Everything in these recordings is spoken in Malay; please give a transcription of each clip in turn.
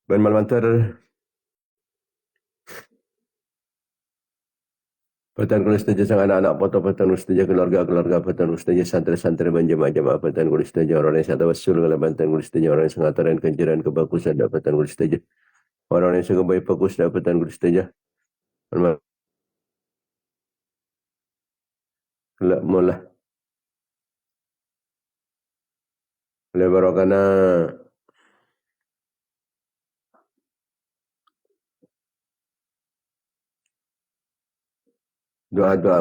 Ben Malmantar, Patan Kulis Teja sang anak-anak foto Patan Kulis Teja keluarga-keluarga Patan Kulis Teja santri-santri dan jemaah-jemaah Patan Kulis Teja orang yang satu wasul kalau Patan Kulis Teja orang yang sengataran kenjaran kebagusan dapat Patan Kulis Teja orang yang sebaik fokus dapat Patan Kulis Teja mula lebar kana doa-doa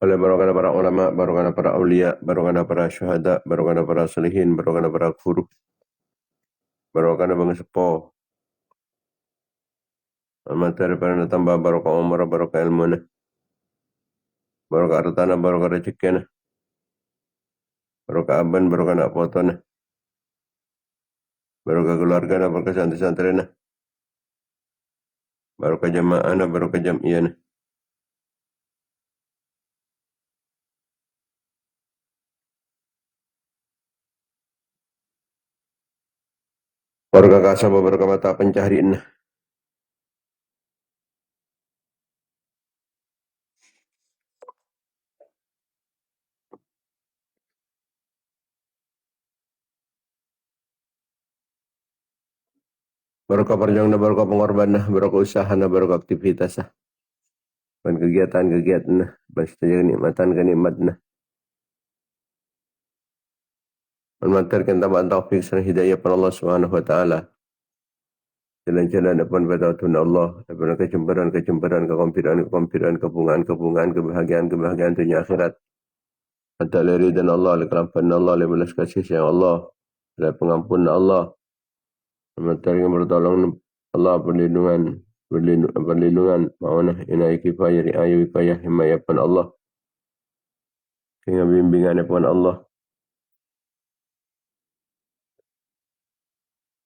oleh barokah para ulama, barokah para aulia, barokah para syuhada, barokah para salihin, barokah para guru, barokah bang sepo, amatari para tambah barokah umur, barokah ilmu, barokah hartana, barokah rezeki, barokah aban, barokah nak potona, barokah keluarga, barokah santri-santri, barokah jamaah, barokah jam'iyah, barokah kasab, barokah mata pencaharian, barokah perjuangan, barokah pengorban, barokah usaha, barokah aktivitas, dan kegiatan-kegiatan, dan kenikmatan-kenikmatan, memantarkan tambahan taufik dan hidayah pada Allah Subhanahu wa taala. Jalan-jalan depan badatun Allah, daripada kecemburuan, kekompiran, kebungaan, kebahagiaan dunia akhirat. Hatta dan Allah, kelampahan Allah, belas kasih sayang Allah, dan pengampunan Allah. Memantarkan bertolong Allah perlindungan, maunah, inai kifayah, riayah, wikayah, himayapan Allah. Kaya bimbingan daripada Allah.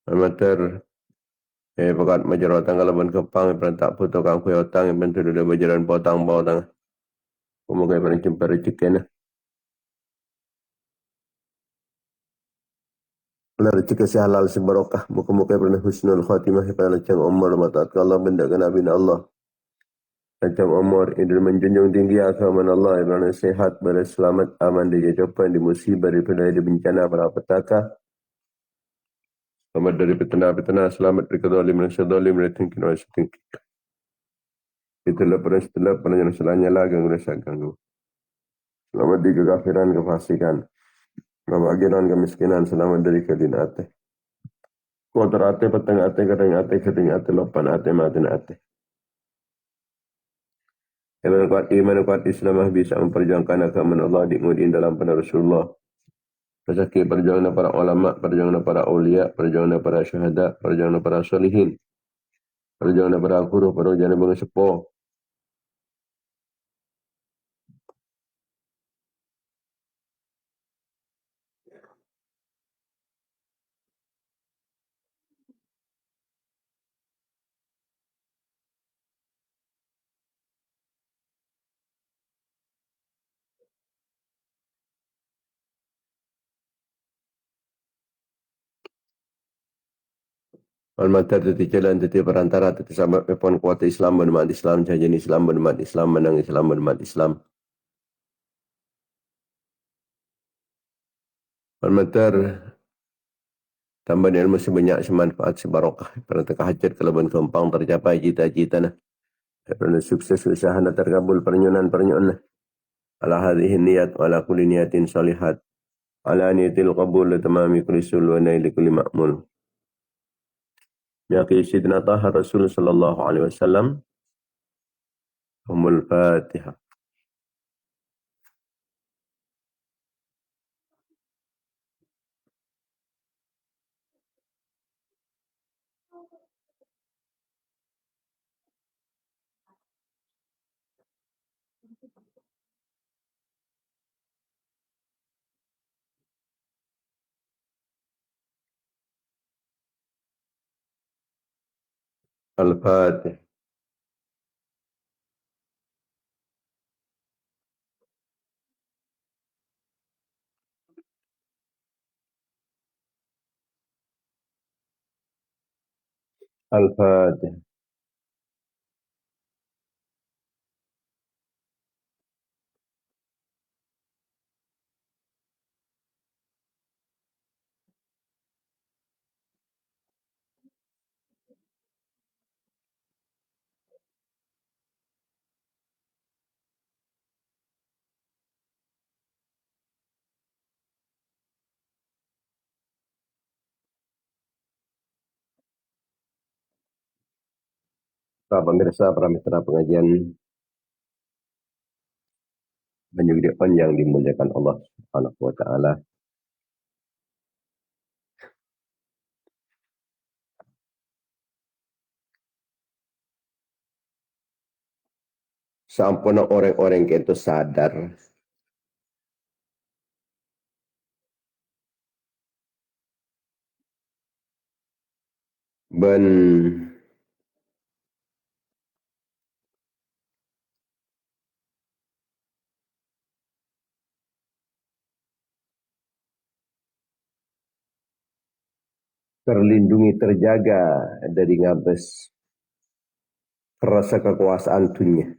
Memantar pekat majarotang kalaban kepang, perantak puto kangkui otang, bentuk dulu bajaran potang-potang. Semoga pada jumpa rezeki. Allah rezeki si halal si barokah. Muka-muka pada husnul khatimah pada lancang umur mataat Allah benda ke Nabi Allah. Lancang umur idul menjunjung tinggi agama Allah pada sehat, pada selamat, aman di jajapan, di musibah, daripada di bencana, pada petaka. Selamat dari petana-petana, selamat dari kezalim dan sedzalim, dari tingkir dan setingkir. Itulah pada setelah pada yang selanya lagi ganggu. Selamat di kekafiran, kefasikan, kebahagiaan, kemiskinan, selamat dari kedinate. Kotor ate, peteng ate, kering ate, kering ate, lopan ate, matin ate. Iman kuat Islamah bisa memperjuangkan agama Allah dimudiin dalam pada Rasulullah. Rezeki perjuangan para ulama, perjuangan para aulia, perjuangan para syuhada, perjuangan para solihin, perjuangan para guru, perjuangan para sepuh. Al-Matar titi jalan titi perantara titi sama pepon kuat Islam bermat Islam jajan Islam bermat Islam menang Islam bermat Islam. Al-Matar tambah ilmu sebanyak semanfaat sebarokah perantara hajat kelebihan kempang tercapai cita-cita nah. Daripada sukses usaha terkabul pernyunan ala hadhihi niyat wa ala kulli niyatin salihat ala niyatil qabul tamami kulli sul wa naili kulli ma'mul. Yaqi Sidna Taha Rasul sallallahu alaihi wasallam. Umul Fatihah. الفاتح. الفاتح. Para pemirsa, para mitra pengajian Banyu yang dimuliakan Allah Subhanahu wa taala. Sampun orang-orang itu sadar ben terlindungi, terjaga dari ngabes rasa kekuasaan dunia.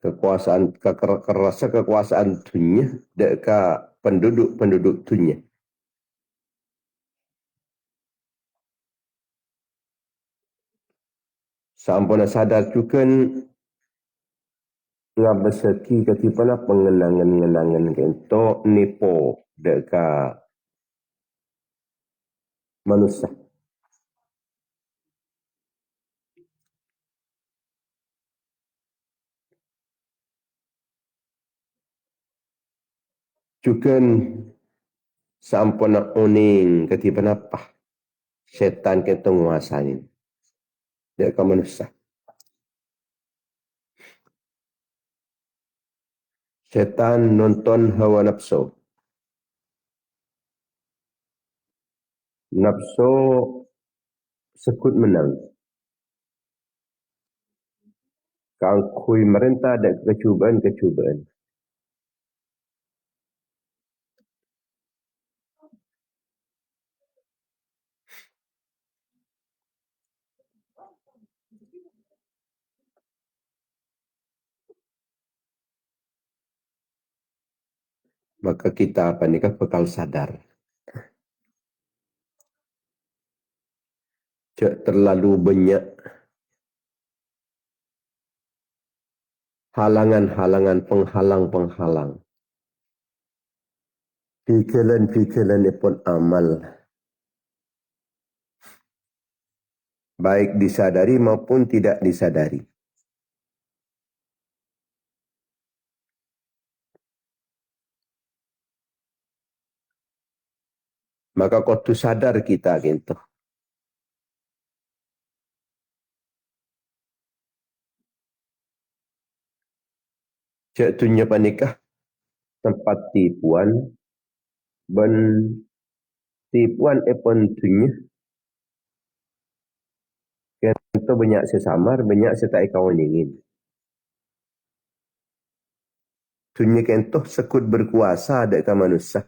Rasa kekuasaan dunia deka penduduk dunia. Sampun sadar juga ngabes seki ketipana pengenangan kento nipo deka manusia. Juga sampun uning ketipana apa setan kento nguasain deka manusia. Setan nonton hawa nafsu. Nafsu sekut menang. Kangkui merintah ada kecubaan-kecubaan. Maka kita bakal sadar. Cek terlalu banyak halangan-halangan, penghalang-penghalang. Pikiran-pikiran pun amal. Baik disadari maupun tidak disadari. Maka kudu sadar kita gitu. Cek dunia panikah tempat tipuan ben tipuan pun dunia itu banyak sesamar, banyak setai kawan ingin. Dunia kentoh sekut berkuasa dekat manusia.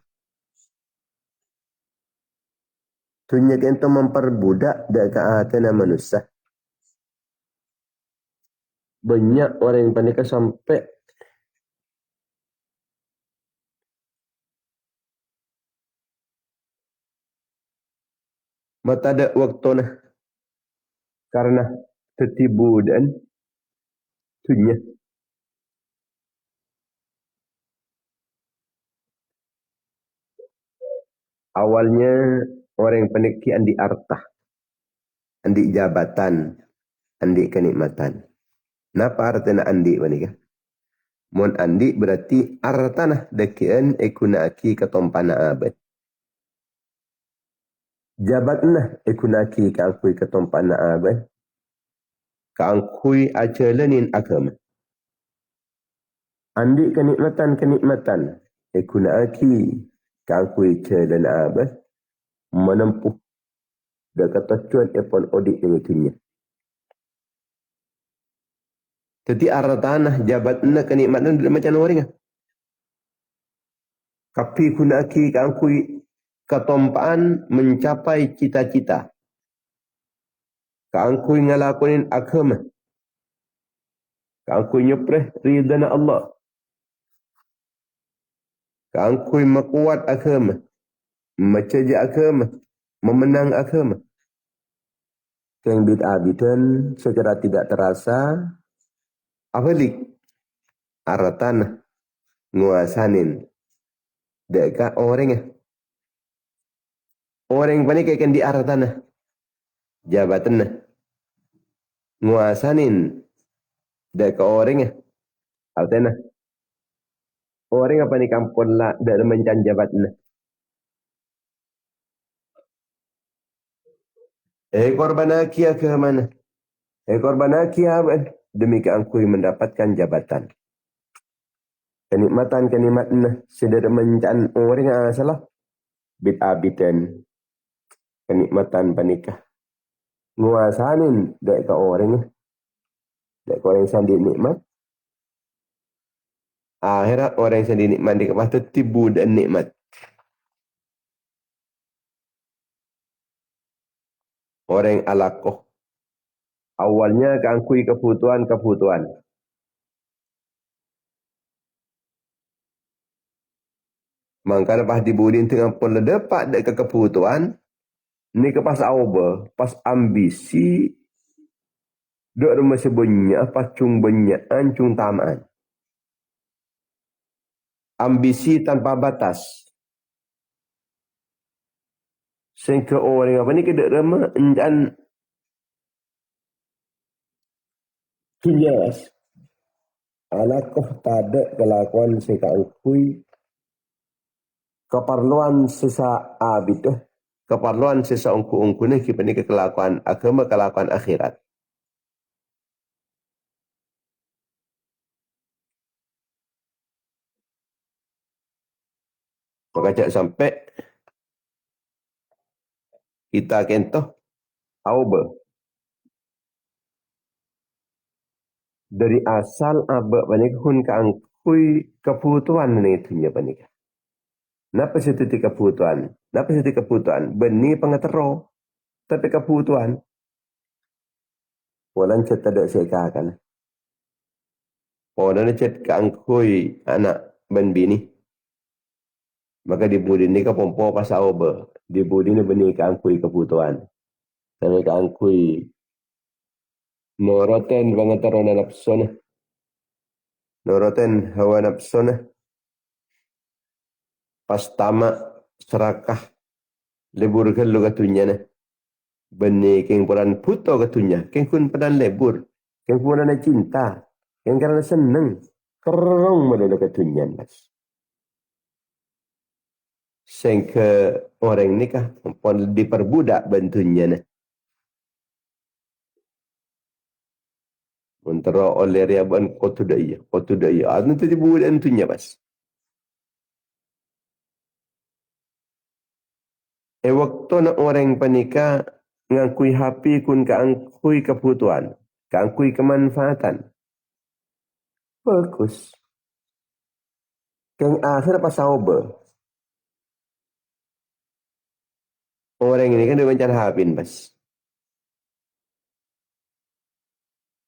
Dunia kentoh memperbudak dekat hati manusia. Banyak orang yang panik sampai mata ada waktu nah karena tertibu dan dunia. Awalnya orang yang panik andi harta, andi jabatan, andi kenikmatan. Napa artinya andi panikah? Mon andi berarti artanah dekian ekunaki katompana abad. Jabatnah ekunaki kaangkui katompana abad. Kaangkui acalanin agama. Andi kenikmatan ekunaki kaangkui calan abad. Menempuh Dia kata cuan epon odik dengan tunya. Jadi arah tanah jabat na kenikmatan macam orang. Tapi kunaki kangkui ketompaan mencapai cita-cita. Kangkui ngalakunin agama. Kangkui nyepreh ridana Allah. Kangkui mekuat agama. Mencegah agama. Memenang agama. Yang bid'ah bidan secara tidak terasa. Apalik? Arah tanah. Nguasanin. Deka orang. Orang panik akan di arah tanah. Jabatan. Nguasanin. Deka orang. Artinya. Orang apa ni kampun lah. Dari mencan jabatan. Korban akia ke mana? Korban akia apa? Demi keangkui mendapatkan jabatan. Kenikmatan sedar mencan orang salah. Bid'ah bidan. Kenikmatan panikah. Nguasanin dek ke orang. Dek ke orang sandi nikmat. Akhirat orang yang sandi nikmat di kepala tibu dan nikmat. Orang yang alakoh. Awalnya keangkui kebutuhan. Maka lepas dibudin tengah pun ledepak dek ke kebutuhan. Ni ke pas awal. Pas ambisi. Dek rumah sebenarnya. Pacung banyak. Ancung tamaan. Ambisi tanpa batas. Sehingga orang apa ni kedek ramah enjan tunyas. Alakoh tada kelakuan sekaangkui keperluan sesa abid keperluan sesa ungku ni kipani kelakuan agama kelakuan akhirat. Maka cak sampai kita kentoh auba dari asal abak panik hun kaangkui kebutuhan ni itunya panik. Napa situ kebutuhan? Napa situ kebutuhan? Beni pengetero tapi kebutuhan. Walan cet ada sekakan. Walan cet kaangkui anak ben bini. Maka dibudi ni ke pompo pas auba. Dibudi ni beni kaangkui kebutuhan. Tapi kaangkui noroten pengetero nafsu. Noroten hawa nafsu. Pas tamak serakah lebur ke lu katunya na beni keng puran puto katunya keng kun padan lebur keng puran cinta keng karena seneng kerong madana katunya mas sehingga orang nikah pun diperbudak bantunya na antara oleh riaban kotu daya itu dibudak bantunya mas. Waktu nak orang panika ngakui happy kun kaangkui kebutuhan, kaangkui kemanfaatan. Bagus. Keng akhir pas sauber. Orang ini kan dia mencari happy mas.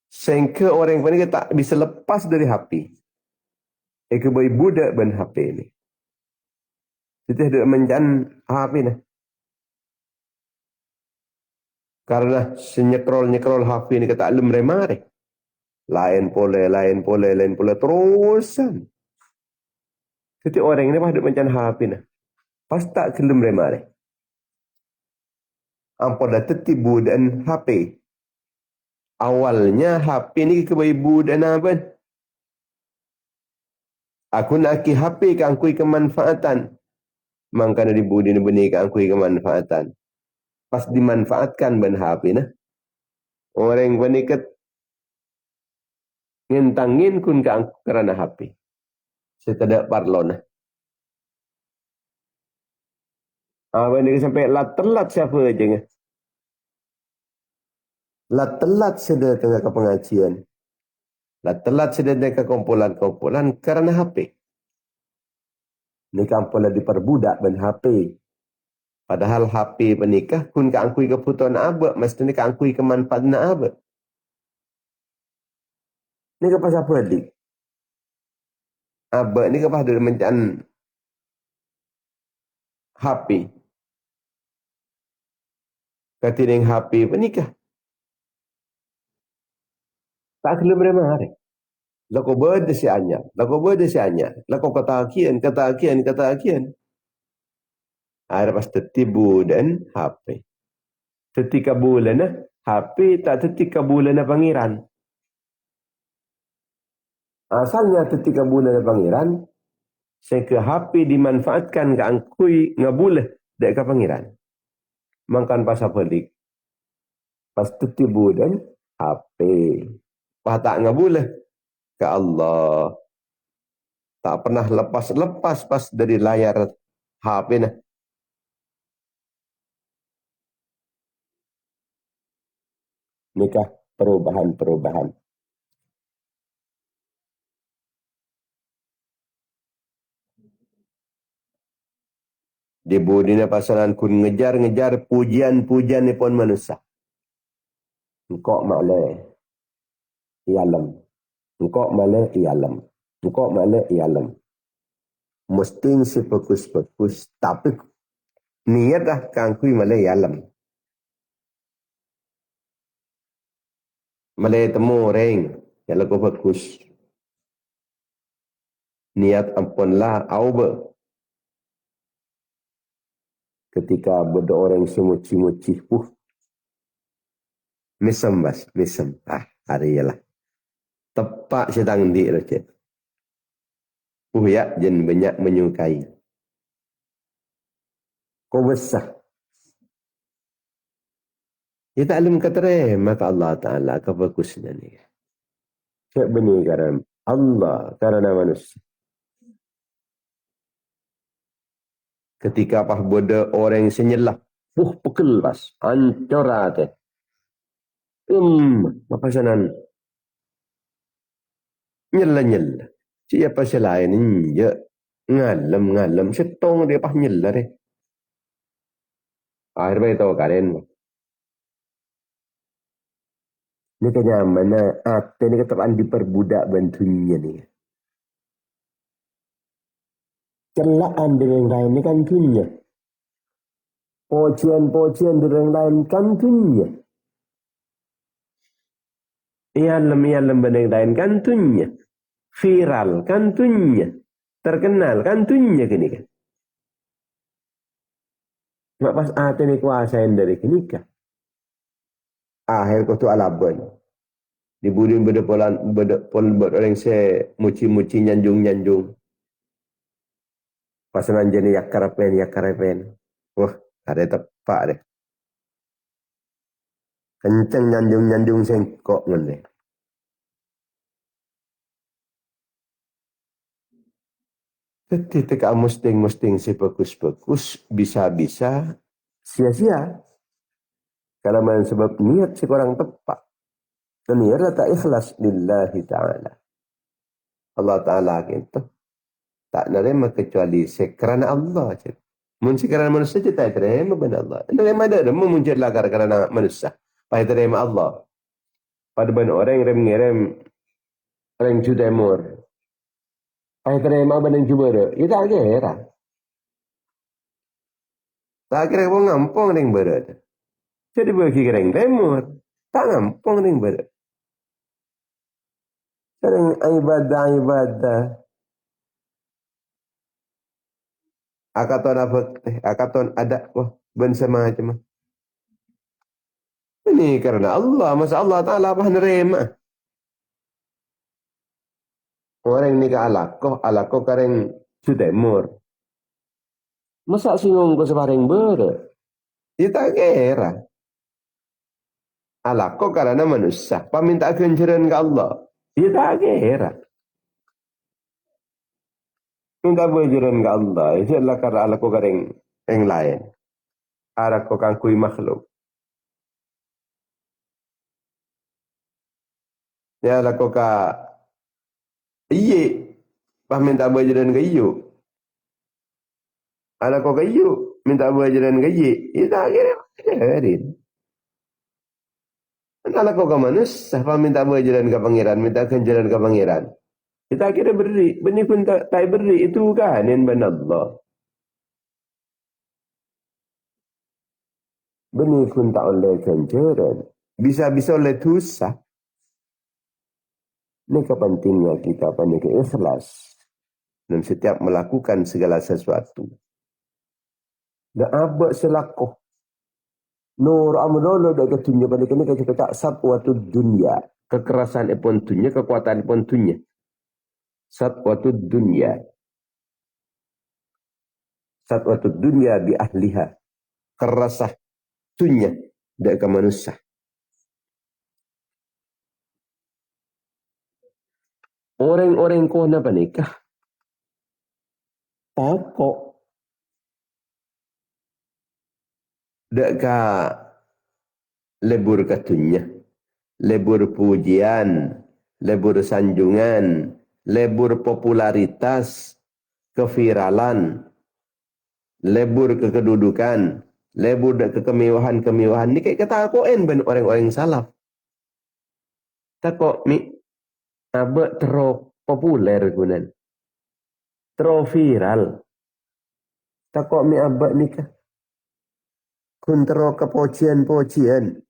Sehingga orang panika tak bisa lepas dari happy. Bayi budak ben happy ini. Kita dia mencari happy nah. Karena senyekrol happy ini kata alum remare. Lain pole terusan. Jadi orang ini pada mencari happy nah. Pas tak kelum remare. Ampun dah tertibu dan HP. Awalnya HP ni ke ibu dan apa? Aku nak ki HP ke angkui kemanfaatan. Mangkana dibudi ni benih ke angkui kemanfaatan. Pas dimanfaatkan ben HP nah. Orang benih ke ngentangin kun ke angkui kerana HP. Setedak parlon nah. Apa ni sampai telat siapa aja Lah telat sudah tengah ke pengajian. Lah telat sudah tengah ke kumpulan-kumpulan karena HP. Ni kampung diperbudak ben HP. Padahal HP penikah kun ka angkui kebutuhan abak. Mesti ni ka angkui kemanfaat na abak. Ni ke pasal pelik. Abak ni ke pasal mencaan HP. Katiring HP penikah. Tak kena berapa. Lako berde si anya. Lako berde si anya. Lako kata akian. Ada pas tertibu dan HP. Ketika bulan HP tak ketika bulan pangeran. Asalnya ketika bulan pangeran, sehingga HP dimanfaatkan ke angkui ngabulah dek ke pangeran. Makan pasal pelik. Pas tertibu dan HP. Pas tak ngabulah ke Allah. Tak pernah lepas pas dari layar HP nah. Nikah perubahan-perubahan. Di budina pasaran kun ngejar-ngejar pujian-pujian ni pun manusia. Engkau maklum ialam. Engkau maklum ialam. Engkau maklum ialam. Mesti si fokus-fokus. Tapi niat dah kangkui maklum ialam. Maklum temu orang. Yang lagu fokus. Niat ampunlah awal. Ketika benda orang semuci-muci. Misem bas. Misem. Hari ialah. Tepak sedang di recet. Ya, jen banyak menyukai. Kau besar. Kita alim kata maka Allah Ta'ala kefokusnya ni. Cik benih kerana Allah, kerana manusia. Ketika apa bodoh orang senyelah. Pekel pas. Hancur hati. Apa sanan? Nyela. Siapa selain ini? Ya. Ngalam. Setong dia pas nyela deh. Akhirnya tahu kalian. Ini kenyaman. Ini keteraan diperbudak bantunya ni. Celaan dengan lain ni kan dunia. Pojian dengan lain kan dunia. Ialam dengan lain kan dunia. Viral kan dunia. Terkenal kan dunia gini kan. Mak pas ni kuasain dari kini kan. Akhir kau tu alaban. Dibudin berdepolan orang se muci nyanjung. Pasanan jenis yakarapen. Wah, ada tepak deh. Kenceng nyanjung sengkok ngene. Ketika musting si bagus bisa sia-sia. Kalau main sebab niat si kurang tepat. Dan niat tak ikhlas lillahi ta'ala. Allah Ta'ala gitu. Tak nerima kecuali sekerana Allah. Mun sekerana manusia tak terima benar Allah. Nerima ada muncul lah kerana manusia. Pada terima Allah. Pada benar orang rem orang Judemur. Pada terima benar Jubera. Ia tak kira. Tak kira pun ngampung yang berat. Jadi bagi kereng Timur. Tak ngampung yang berat. Kereng ibadah. Akaton ada bangsa macam. Ini karena Allah, masa Allah Ta'ala apa nerima. Orang ni ke alakoh kareng Sudemur. Masa singgung ke sebarang berat. Dia tak kira. Alakoh karena manusia. Paminta kenceran ke Allah. Dia tak kira. Minta berjalan ke Allah. Itu adalah karena alakoh kareng yang lain. Alakoh kangkui makhluk. Ya lah kau ka iye pas minta berjalan ke iyo. Ala kau ke iyo minta berjalan ke iye. Itu akhirnya hari. Ala kau ke mana? Pas minta berjalan ke pangeran, minta jalan ke pangeran. Kita akhirnya beri. Beni pun tak beri. Itu kan yang benar Allah. Beni pun tak oleh ganjaran. Bisa-bisa oleh dosa. Ini kepentingnya kita pandai ikhlas. Dan setiap melakukan segala sesuatu. Dan abad selakoh. Nur amulolo dah ketunya pada kena kata satwatud dunia. Kekerasan pun dunia, kekuatan pun dunia. Satwatud dunia. Satwatud dunia bi ahliha. Kerasah dunia dak ke manusia. Orang-orang kau nak nikah. Pokok. Dak ka lebur katunya. Lebur pujian, lebur sanjungan, lebur popularitas, keviralan, lebur kekedudukan, lebur ke kemewahan-kemewahan. Ni kayak kata aku ben orang-orang salaf. Tak kok mi abek terlalu populer gunan. Terlalu viral. Tak kok mi abek nikah. Kun terlalu kepojian-pojian.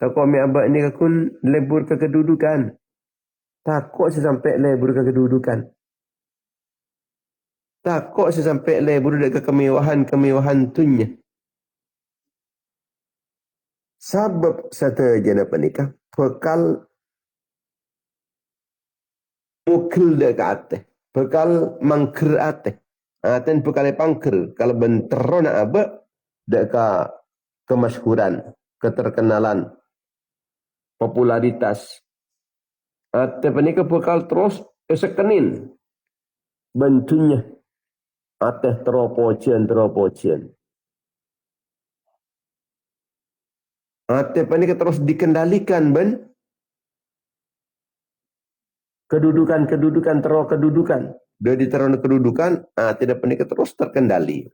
Takut mi abad ni kun lebur ke kedudukan. Takut sesampai lebur ke kedudukan. Takut sesampai lebur ke kemewahan-kemewahan tunya. Sebab satu jana penikah. Bekal mukil dek ke atas. Bekal mangker atas. Aten bekal pangker. Kalau bentero nak abad. Dek ke kemasyhuran. Keterkenalan. Popularitas. Ate penikah bekal terus sekenin. Bentunya. Ate teropojian. Ate penikah terus dikendalikan ben. Kedudukan. Dia diterona kedudukan. Tidak penikah terus terkendali.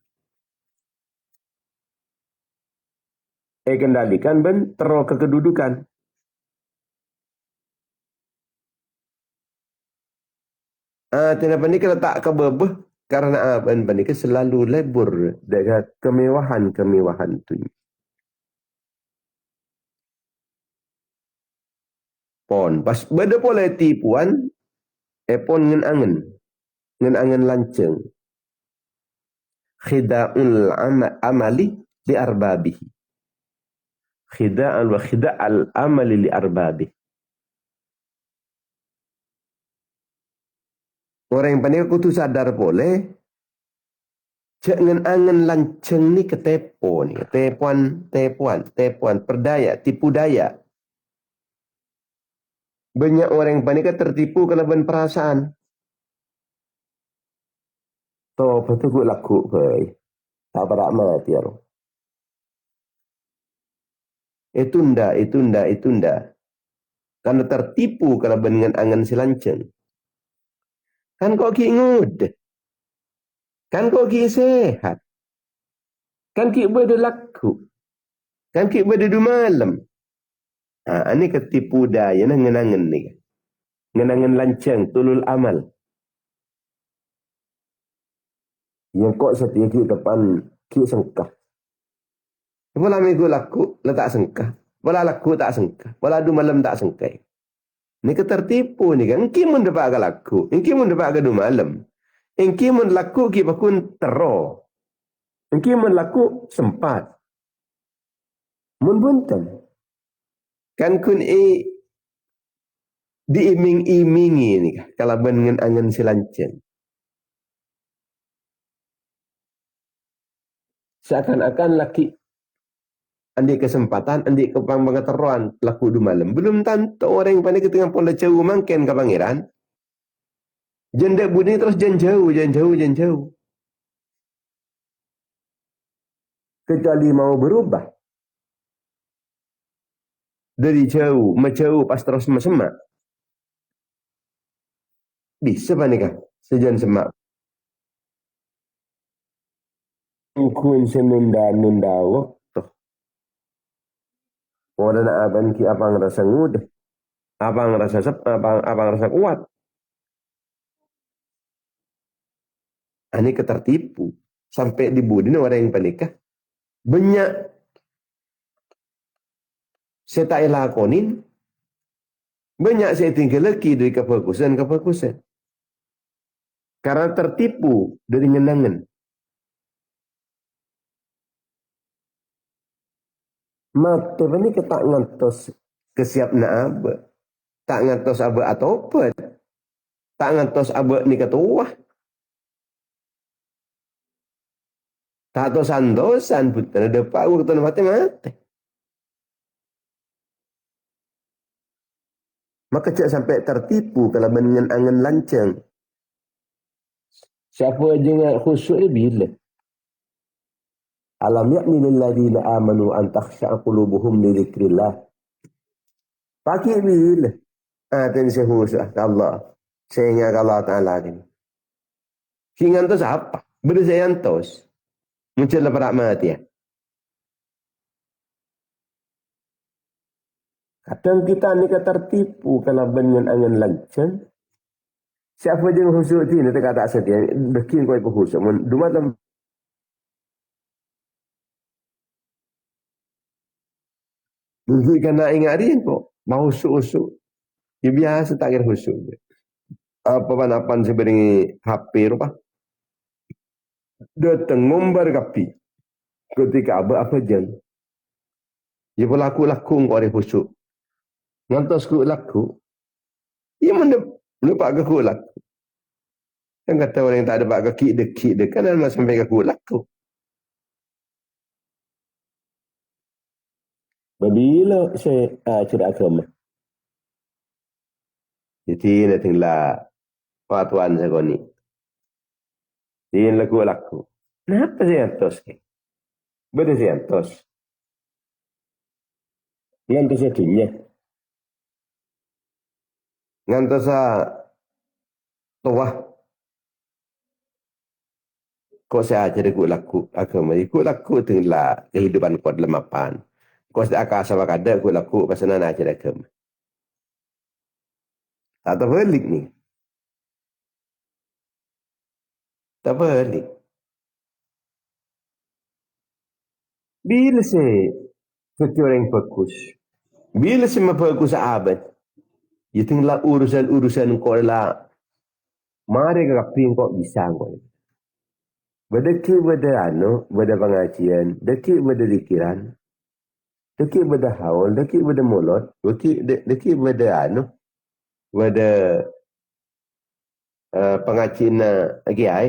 Kendalikan ben terus kedudukan. Tidak penikah letak kebebeh. Karena ben penikah selalu lebur dengan kemewahan tu. Pon pas beda boleh tipuan. Pon ngen angen lanceng. Khida'ul amali li arbabihi. Khida'al amali li arbabihi. Orang yang panik aku tu sadar boleh. Jangan angen lanceng ni ketepo ni. Tepuan. Perdaya, tipu daya. Banyak orang yang panik tertipu kelebihan perasaan. So, betul gue laku. Tak berak mati. Itu ndak. Karena tertipu kelebihan dengan angen si lanceng. Kan kok ki ngud. Kan kok ki sehat. Kan ki berada laku. Kan ki berada malam. Ini ketipu daya ngenangan ni. Ngenangan lancang tulul amal. Yang kok setia ki depan ki sengkah. Bola minggu laku letak sengkah. Bola laku tak sengkah. Bola du malam tak sengkah. Ni ketertipu ni kan. Engki mun dapat ke laku. Engki mun dapat ke du malam. Engki mun laku ki bakun tero. Engki mun laku sempat. Mun bunten. Kan kun diiming-imingi ni kalau dengan angan silancen. Seakan-akan laki andi kesempatan, andi kepangbangateruan laku du malam. Belum tentu orang yang pandai ketengah pola jauh mangken ke pangeran. Jenda bunyi terus jauh. Kecuali mau berubah. dari jauh, menjauh pas terus semak. Bisa apa nih kah? Sejan semak. Kun senunda-nunda waktu. Orang nak akan ki apa ngerasa mudah. Apa ngerasa apa ngerasa kuat. Ini ketertipu. Sampai dibudin orang yang panikah. Banyak saya tak lakonin. Banyak saya tinggal lagi dari kefokusan. Karena tertipu dari nyenangan. Mata ini kita ngantos kesiap na abe. Tak ngantos abe atau apa. Tak ngantos abe ni ketua. Tak dosan-dosan. Bukan ada power. Kita mati-mati. Maka cak sampai tertipu kalau dengan angan lancang. Siapa aja yang khusyuk ni bila? Alam yakni lilladina amanu an takhsha'a qulubuhum li dzikrillah. Pakai bila? Dan saya khusyuk ke Allah. Saya ingat Allah Ta'ala ni. Singan tu siapa? Beri saya antos. Muncul lepas mati ya. Kadang kita ni tertipu kalau dengan angan lancang. Siapa je yang khusyuk ni? Nanti kata sedia. Dekin kau ikut khusyuk. Duma dalam Mungkin kena ingat dia kok. Mau usuk-usuk. Ya biasa tak kira khusyuk. Apa-apa sebenarnya HP apa? Datang ngombar kapi. Ketika apa jeng. Ya laku-laku kau ada khusyuk. Ngantos ku laku. Ya mana lupa ke ku laku. Yang kata orang yang tak ada bak kaki dek. Kan ada sampai ke ku laku. Bila saya cerita agama. Jadi nanti lah patuan saya kau ni. Dia laku. Kenapa saya antos? Beda saya antos. Yang saya dunia. Ngantos tua. Kau saya ajar aku laku agama. Ikut laku tinggal kehidupan kau dalam apaan. Kau sudah akal sama kada aku laku pasal nak ajar agama. Tak terbalik ni. Tak balik. Bila saya seperti orang yang fokus. Bila saya fokus sahabat. Ya tinggal urusan kau adalah. Mari ke kaping kau bisa kau. Berdeki pada pada pengajian. Deki pada dikiran. Deki pada haul. Deki pada mulut. Deki pada pada pengajian lagi ay.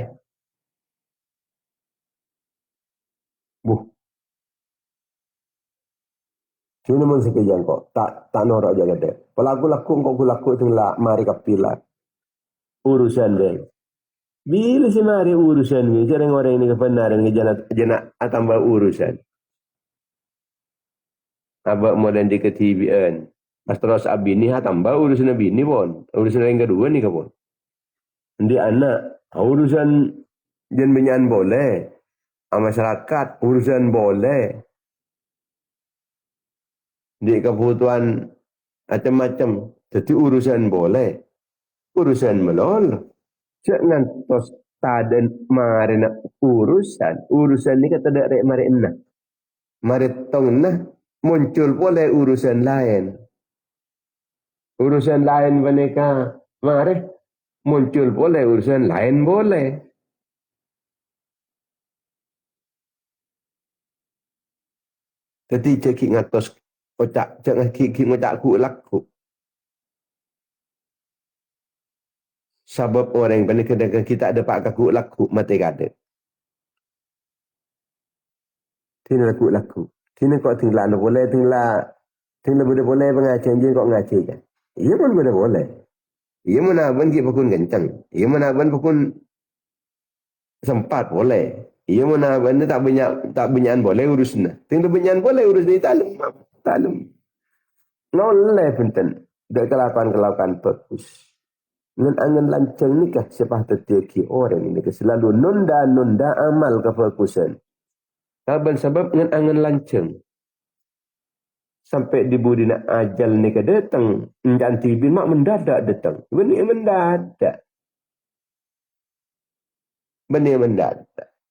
Cuma mun sekejang kok. Tak norak jaga deh. Pelaku kok laku tinggal mari kapilah. Urusan deh. Bila si mari urusan ni. Jarang orang ini kebenaran. Jana tambah urusan. Abak modern di ketibian. Pas terus abini tambah urusan abini pun. Urusan yang kedua ni kapun. Di anak. Urusan jen benyan boleh. Masyarakat. Urusan boleh. Di kebutuhan macam-macam. Jadi urusan boleh. Urusan melol. Jangan tos taden mari nak urusan. Urusan ni kata dak rek mari enah. Mari tong nah muncul boleh urusan lain. Urusan lain mereka mari muncul boleh urusan lain boleh. Jadi cekik ngatos ocak jangan kiki ngocak ku laku. Sebab orang yang kadang kita ada pak kaku laku mati kada. Tina laku. Tina kok tinggal boleh tinggal boleh pengajian je kok ngaji kan. Ia pun boleh. Ia mana pun kita pun kencang. Ia mana pun sempat boleh. Ia mana pun tak banyak boleh urusnya. Tinggal banyak boleh urusnya talum. noleh benten dak kelakuan bagus ngan angen lanceng nikah sepah tetiaki orang ini selalu nunda amal kefokusan kaban sebab ngan angen lanceng sampai di budina ajal nikah datang ganti bin mak mendadak datang benih mendadak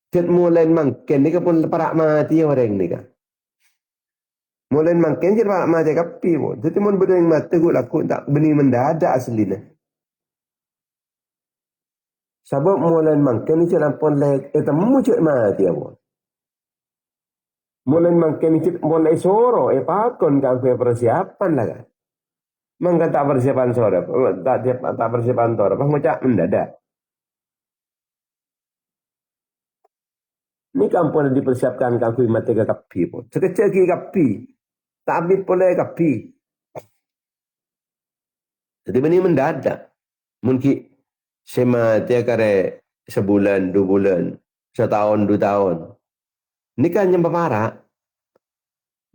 Ket mulai mangken ni pun parak mati orang ni kan. Mulai mangken je parak mati kapi pun. Jadi mun benda yang mati gua laku tak benih mendadak aslinya. Sebab mulai mangken ni jalan pun lek temu cek mati apa. Mulai mangken ni cek mulai soro pakon kan persiapan lah kan. Mangka tak persiapan soro, tak persiapan soro, pas macam mendadak. Ni kan pun dipersiapkan kan kui mati ke kapi pun. Sekecil lagi kapi. Tak habis boleh kapi. Jadi benih mendadak. Mungkin sema dia kare sebulan, 2 bulan, setahun, 2 tahun. Ni kan yang berparak.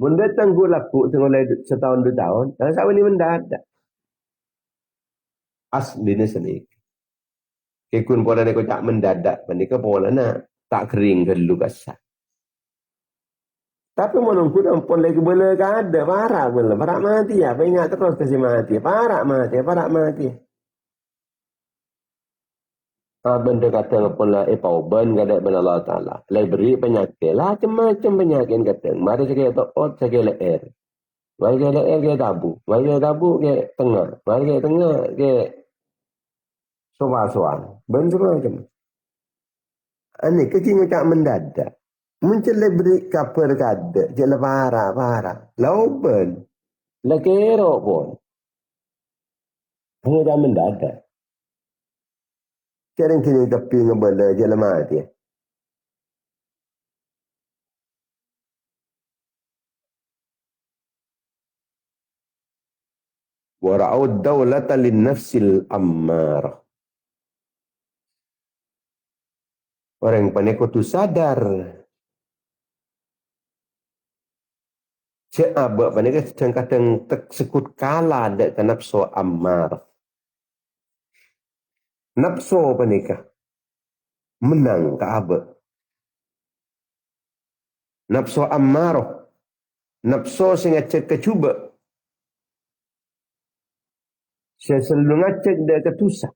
Mun datang gua laku tengok setahun, 2 tahun, dan sama ni mendadak. Aslinya seni. Kekun pola ni kocak mendadak, menika pola nak tak kering ke dulu kasar. Tapi menunggu pun lagi boleh ada parak boleh parak mati ya. Apa ingat terus kasih mati, parak mati. Benda kata pula pauban kada ben Allah Taala. Lai beri penyakit lah macam-macam penyakit kata. Mari saya kata ot saya leer. Mari saya leer ke tabu. Mari saya tabu ke tengah. Mari ke tengah ke soal-soal. Ben macam. Ani kecil tak mendadak. Muncul lai beri kabar kada. Jela parah. Lauban. Lekero pun. Hanya tak mendadak. Kering kini tapi ngebala je lemah dia. Wara'ud dawlata linnafsil ammarah. Orang paneko tu sadar. Siapa paneko kadang-kadang tersekut kalah dek nafsu ammarah. Nafsu panika menang ke abad. Nafsu ammarah. Nafsu sing ngecek kecuba. Saya selalu ngecek dia ketusak.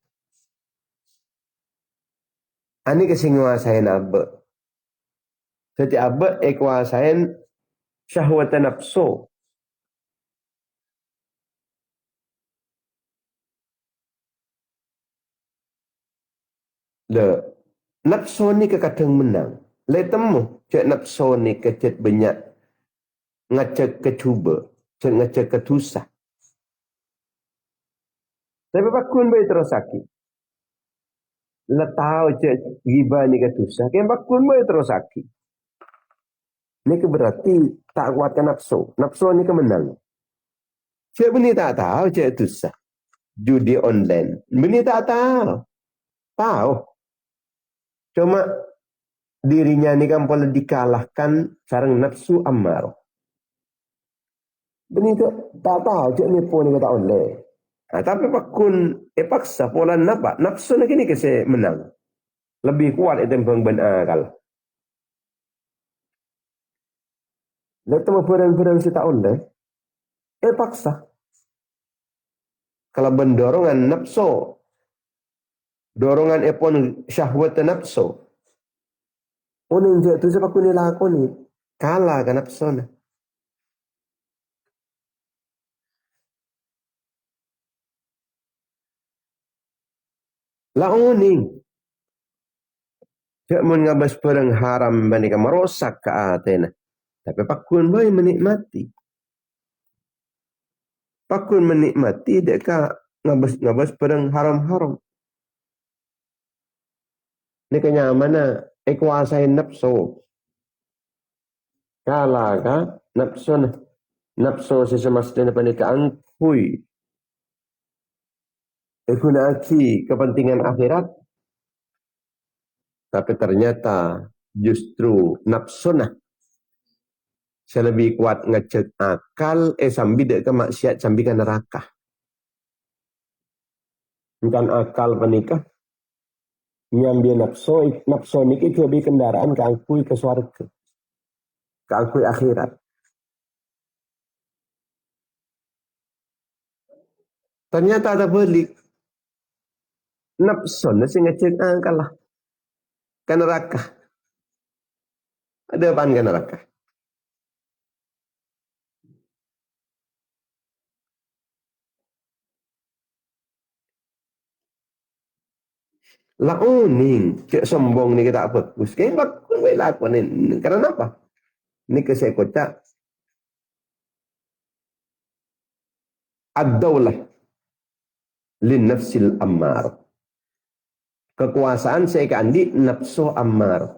Ani kesing nguasain abad. Setiap abad kuasain syahwat nafsu. Le nafsu ni kadang menang. Le temu cek nafsu ni kecet banyak ngacak kecuba, cek ngacak ketusah. Tapi bakun bayi terus sakit. Le tahu cek giba ni ketusah, kan bakun bayi terus sakit. Ni berarti tak kuatkan nafsu. Nafsu ni kemenang. Cek bini tak tahu cek tusah. Judi online. Bini tak tahu. Tahu. Cuma dirinya ni kan boleh dikalahkan sarang nafsu ammarah. Bini tu tak tahu cik ni pun ni kata online. Tapi pakun paksa pola nafsu ni kini kasi menang. Lebih kuat itu yang benar. Lalu temu barang-barang si tak online. Paksa. Kalau bendorongan nafsu. Dorongan pun syahwat nafsu. Uning je tu sebab aku ni lakoni. Kalah kan nafsu ni. Lah uning. Cak mengabas perang haram bandingkan merosak ke atena. Tapi pakun boleh menikmati. Pakun menikmati deka ngabas perang haram-haram. Ni kenyamanan kuasain nafsu. Kalah ka nafsu ni. Nafsu sesemestinya pernikahan kui. Gunaki kepentingan akhirat. Tapi ternyata justru nafsu nah Saya lebih kuat ngecek akal, sambil dek ke maksiat, sambil ke neraka. Bukan akal penikah. Nyambil nafsu niki lebih kendaraan keangkui ke surga. Keangkui akhirat. Ternyata ada balik. Nafsu nasi ngecek akal lah. Ke neraka. Ada apaan ke neraka? Lah uning, cek sombong ni kita apa? Kayak bakun lakukan ini. Karena apa? Ini saya kocak. Ad-daulah lin nafsil ammar. Kekuasaan saya kandi nafsu ammar.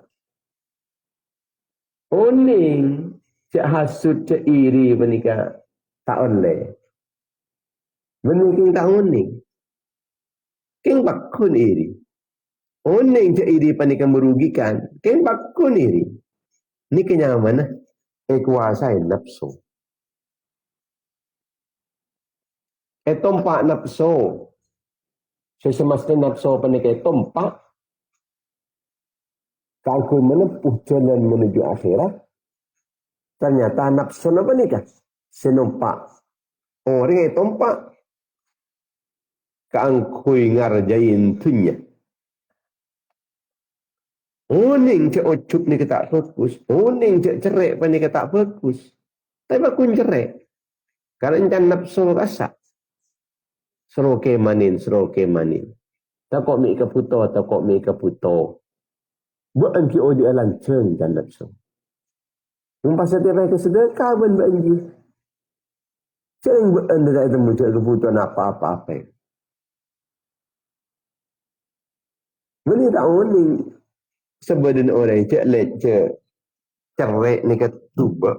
Uning, cek hasud, cek iri menikah tak oleh. Menikah tak uning. King bakun iri. Uning cek iri panika merugikan. King bakun iri. Ini kenyamanan. Kuasain nafsu. Tompak nafsu. Sesemestinya nafsu panika tompak. Kalau menempuh jalan menuju akhirat. Ternyata nafsu apa nikah? Senumpak. Orang yang tompak. Keangkui ngarjain dunia. Uning cek ucup ni tak fokus. Uning cek cerai pa ni tak fokus. Tapi aku cerai. Karena jangan nafsu rasa. Seroke manin. Tak kok mi keputo. Buat anki odi alang ceng dan nafsu. Umpas setiap hari kesedekah pun buat anki. Ceng buat anda tak temu cek keputuan apa-apa. Ini tak uning. Sebenarnya orang cek cerai ni ketuba.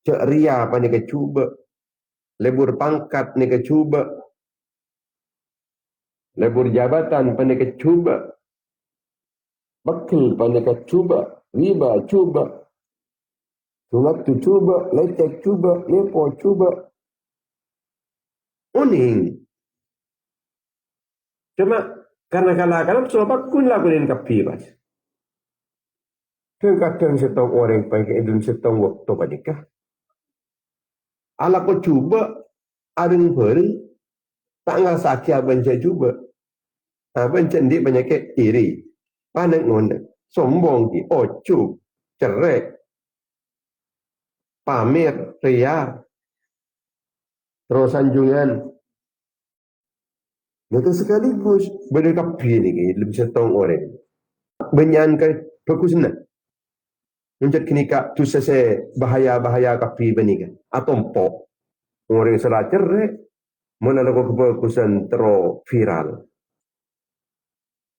Cek ria apa ni kecuba. Lebur pangkat ni kecuba. Lebur jabatan apa ni kecuba. Bakil apa ni kecuba. Riba cuba. Sunat tu cuba. Lecek cuba. Lepo cuba. Uning. Cuma karena kadang-kadang sebab kun lakuin kapi bas. Kadang setong orang pakai idun setong waktu panikah. Ala ko cuba adeng beri tak ngasaki abang saya cuba. Abang cendi banyak iri. Panek ngonde. Sombong ki. Ocup. Cerai. Pamer. Ria. Terus sanjungan. Itu sekaligus berdekapi ni lebih setong orang. Benyankan fokusnya. Untuk kini kak tu sese bahaya kapi benikan. Atompo. Orang salah cerai. Mana lagu kefokusan terus viral.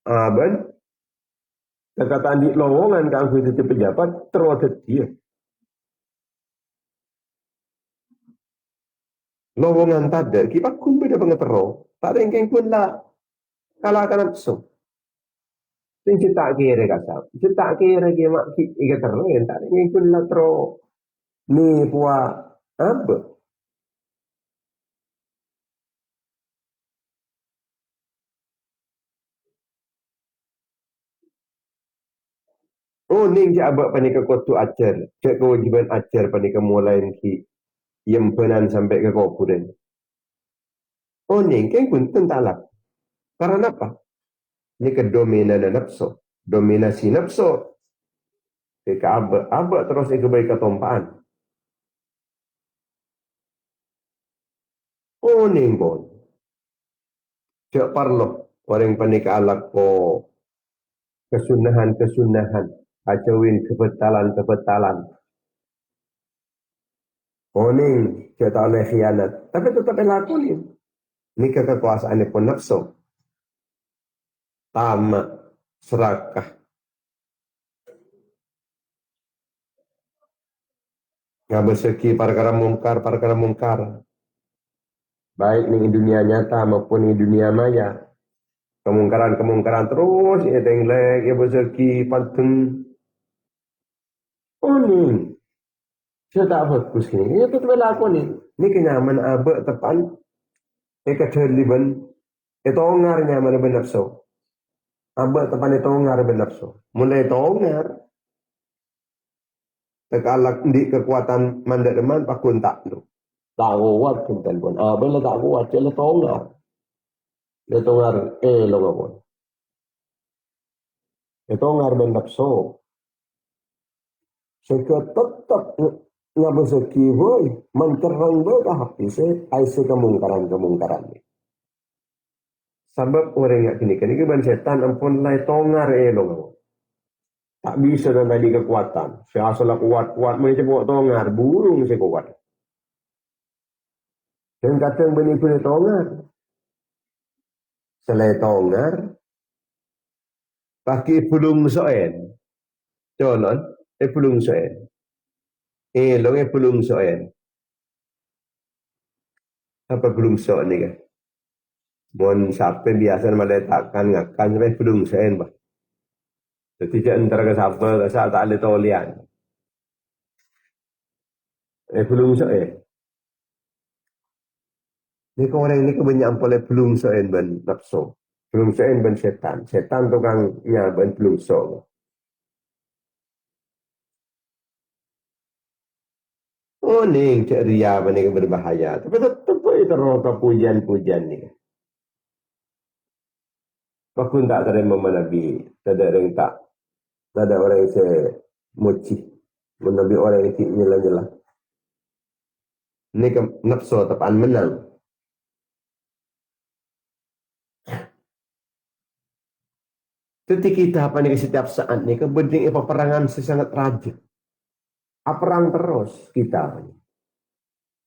Aban. Kata di lowongan kan itu pejabat terus dia. Lowongan tadi kita pun beda banget terus. Tak ada yang pun lah. Kalau akan nafsu. Sing cetak kira kata. Cetak kira dia mak ikat terus. Tak ada yang pun lah terus. Ni buat apa? Oh, ni je abak panika kotu ajar. Cek kewajiban ajar panika mulai ki. Yang penan sampai ke kopuren. Oh, ni kan pun tentalak. Karena apa? Ini kedominan nafsu. Dominasi nafsu. Jika abak terus kebaikan ketompaan. Oh, ni pun. Cek parlo. Orang panika alak ko kesunahan. Acawin kebetalan. Oh, ni cek tak oleh khianat. Tapi tetap lakuin. Ini kekuasaan pun nafsu. Tamak. Serakah. Ngabeseki perkara mungkar. Baik di dunia nyata maupun di dunia maya. Kemungkaran terus. Ya tenglek, ya beseki, panteng. Oh ni. Saya tak fokus ni. Ini tu bela aku ni. Ni kenyaman abek tepan. Terliban. Itu ongarnya mana benapso. Abek tepan itu ongar benapso. Mulai itu ongar. Tekalak di kekuatan mandat deman pakun tak tu. Tak kuat pun telefon. Bila tak kuat. Dia itu ongar. Dia itu ongar. Lo ngapun. Itu ongar benapso. Saya tetap nga beseki boy menterang boy hati se ai se kemungkaran ni sebab orang yang kini ban setan ampun lai tongar elong tak bisa dan tadi kekuatan saya asal kuat mai cebok tongar burung se kuat dan kadang beni pun tongar selai tongar pakai pulung soen colon pulung soen long pulung soen apa pulung soen ni kan mon sampai biasa meletakkan ngakan sampai pulung soen bah. Jadi antara ke siapa asal tak ada tolian. Belum soal. Ni kau orang ni kebanyakan boleh belum soal ben nafsu. Belum soal ben setan. Setan tu kan nya ben belum soal. Oh ni cak ria ben ni berbahaya. Tapi tetap itu rota pujian ni. Pakun tak terima menabi. Tak ada orang tak. Tak ada orang yang semuci. Menabi orang yang nyela-nyela. Ni ke nafsu tepan menang. Ketika kita apa nih setiap saat nih kebening peperangan sesangat rajin. Perang terus kita.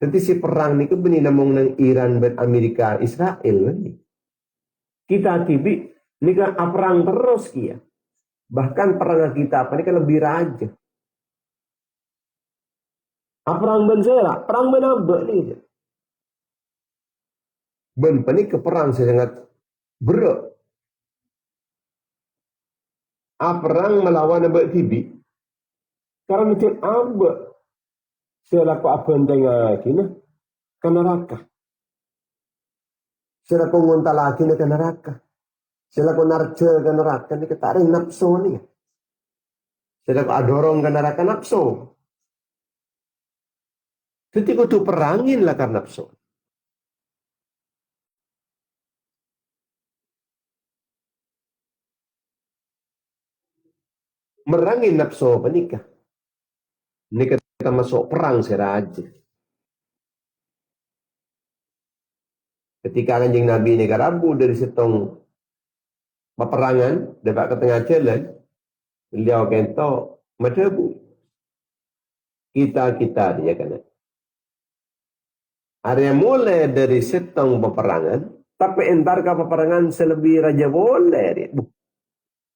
Jadi si perang nih kebening namung nang Iran dan Amerika Israel nih. Kita tibi nih kan perang terus kia. Bahkan perang kita apa nih kan lebih rajin. Perang bensela, perang menambah nih. Ben panik ke perang sesangat berat. Perang melawan abad tibi. Karena macam abad. Saya laku apa yang tengah kini. Ke neraka. Saya laku ngunta lagi ke neraka. Saya laku narja ke neraka. Ini ketaring nafsu ni. Saya laku adorong ke neraka nafsu. Ketika itu perangin lah karena nafsu. Merangin nafsu apa nikah. Ini kita masuk perang seraja. Ketika kanjeng Nabi ini karabu dari setong peperangan, dapat ke tengah jalan, beliau kento madebu. Kita dia kan. Area mulai dari setong peperangan, tapi entar ke peperangan selebih raja boleh.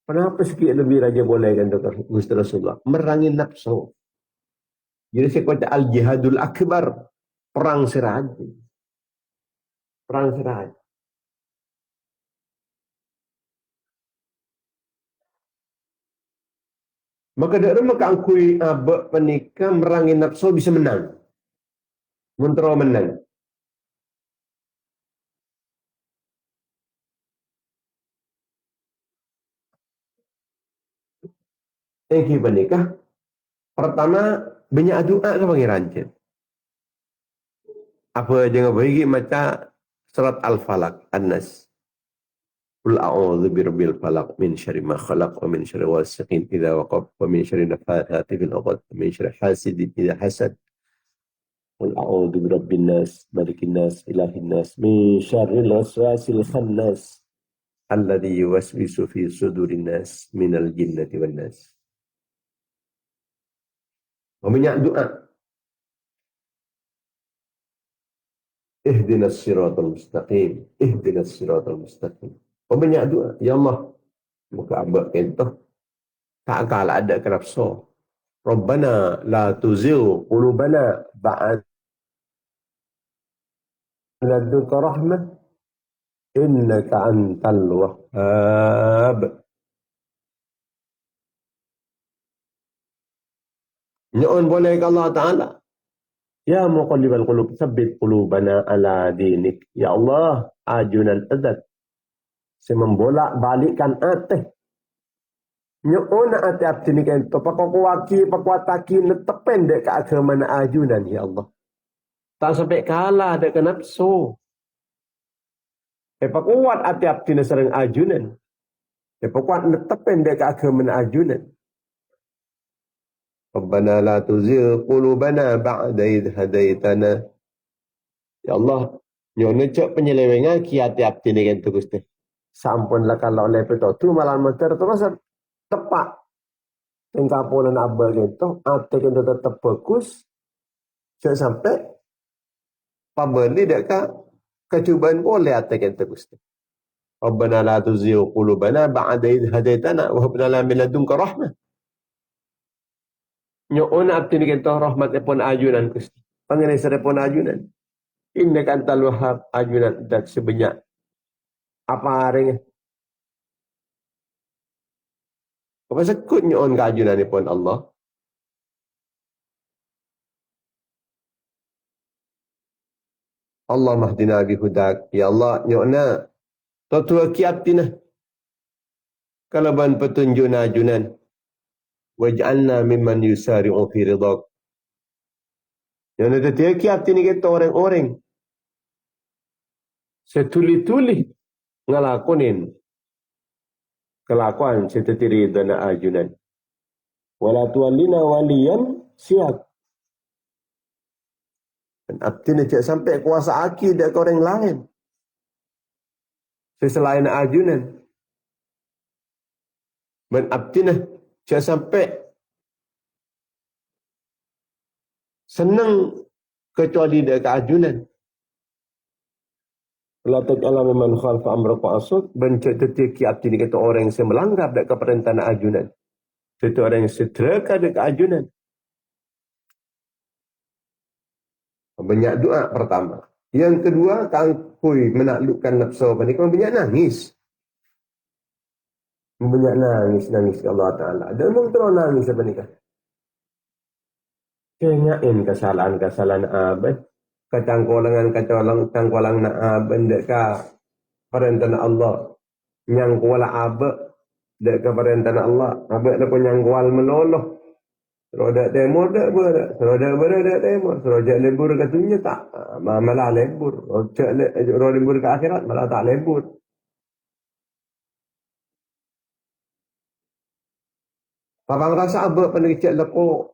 Kenapa sikit lebih raja boleh kan Dr. Gusti Rasulullah? Merangin nafsu. Jadi saya kata al-jihadul akbar. Perang seraja. Perang seraja. Maka dari maka angkui abak penikah merangin nafsu bisa menang. Mentera menang. Yang penikah. Pertama, banyak doa ke pangeran. Apa jangan bagi macam surat Al-Falaq, An-Nas. Qul a'udzu birabbil falaq min syarri ma khalaq wa min syarri ghasiqin idza waqab wa min syarri nafathati fil 'uqad wa min syarri hasidin idza hasad. Qul a'udzu birabbin nas, malikin nas, ilahin nas, min syarril waswasil khannas alladzi yuwaswisu fi sudurin nas minal jinnati wan nas. Banyak doa. Ihdinas siratal mustaqim, ihdinas siratal mustaqim. Banyak doa. Ya Allah, muka abad kento tak kalah ada kerapso. Rabbana la tuzigh qulubana ba'da ladunka rahmah innaka antal wahhab. Nyu'un boleh ke Allah Ta'ala Ya muqallibal qulub, tsabbit qulubana ala dinik. Ya Allah, ajunan adat. Semembolak balikkan hati. Nyona hati abdi ni kento. Pakukuwaki, pakuataki, netependek ke agama na ajunan, ya Allah. Tak sampai kalah dek ke nafsu. Pakuat hati abdi na sarang ajunan. Pakuat netependek ke agama na ajunan. Rabbana la tuzigh qulubana ba'da idh hadaitana. Ya Allah, nyono cok penyelewengan ki hati abdi ni kento Gusti. Sampunlah kalau lepe tu malah meter terus tepak. Tingkah pola nak begitu, hati kita tetap fokus. Sampai pembeli dekat kecubaan boleh hati kita Gusti. Rabbana la tuzigh qulubana ba'da idh hadaitana wa hab lana min ladunka rahmah. Nyoon abdi ni kita rahmat pun ajunan Gusti. Panggil sere pun ajunan. Innaka antal wahhab ajunan dat sebanyak apa harinya. Apa sekut nyoon keajunan ni pun Allah. Allah mahdina bihudak. Ya Allah nyona. Tutua kiatina. Kalaban petunjuna ajunan. Waj'alna mimman yusari'u fi ridak. Nyona tutua kiatina kita orang-orang. Setuli-tuli ngalakunin kelakuan setetiri dana ajunan. Wala tuwallina waliyan siap. Dan abdi ni cak sampai kuasa aki dekat orang lain. Selain ajunan. Dan abdi ni cak sampai senang kecuali dekat ajunan. La taj'ala mimman khalfa amraka asud. Bencak tetiki abdi ni kata orang yang melanggar dekat perintah ajunan. Itu orang yang seteraka dekat ajunan. Banyak doa pertama. Yang kedua, kangkui menaklukkan nafsu. Banyak nangis. Banyak nangis ke Allah Ta'ala. Dan memang terus nangis apa ni kan? Kenyain kesalahan-kesalahan abad. Kecangkulangan na abad. Dekat perintah Allah. Yang kuala abad. Dekat perintah Allah. Abad dia pun yang kual meloloh. Serodak temur dak ber, serodak ber dak temur, serodak lembur katanya tak, malah lembur. Serodak lembur ke akhirat malah tak lembur. Papang rasa abak penegicik lepo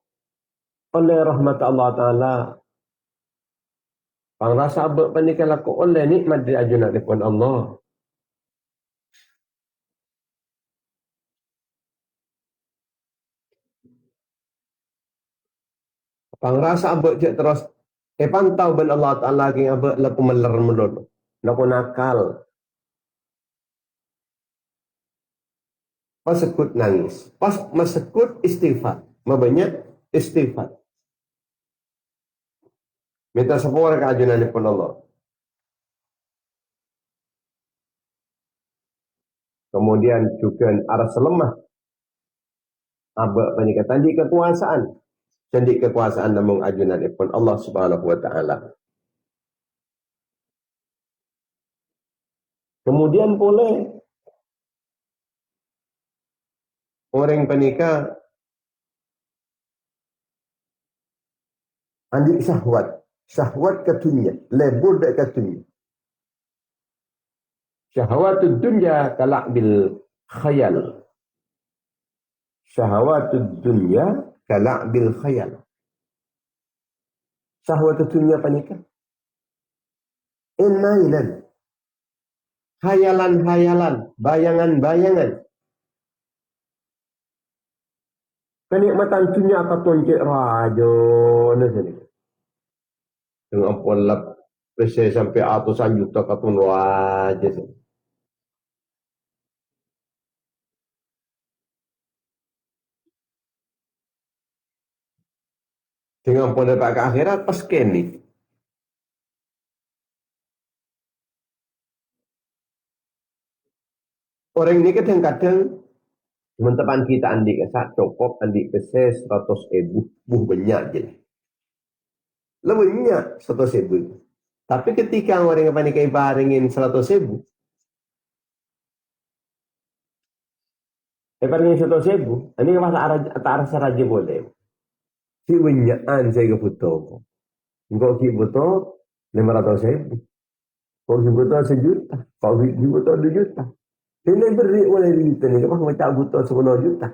oleh rahmat Allah Ta'ala. Papang rasa abak penegicik lepo oleh nikmat di ajunan daripada Allah. Pangrasa abak cek terus pantau ben Allah Ta'ala ki abak laku meler melun. Laku nakal. Pas sekut nangis. Pas masekut istighfar. Mabanyak istighfar. Minta sepuluh keajunan pun Allah. Kemudian juga arah selemah. Abak penikatan di kekuasaan. Jadi kekuasaan namun ajunan pun Allah Subhanahu wa Ta'ala. Kemudian boleh orang penikah andi syahwat ketunya, lebur dek ketunya. Syahwatud dunya kalak bil khayal. Syahwatud dunya kalak bil khayal. Syahwatud dunya penikah. Mainan. Hayalan-hayalan, bayangan-bayangan. Kenikmatan dunia katon cek rajo nasani. Dengan polap pese sampai ratusan juta katon raja sini. Dengan pun dapat ke akhirat pas kini. Orang ini kadang-kadang teman-teman kita andik kesak cukup andik pese 100,000 buh banyak je. Lebennya 100.000. Tapi ketika orang yang panikai baringin 100.000, baringin 100.000, ini kan tak arah saraja boleh. Si wenyaan saya kebutuh. Engkau kebutuh 500.000. Kau kebutuh 1 juta. Kau kebutuh 2 juta. Ini beri oleh juta ni. Kau macam butuh 10 juta.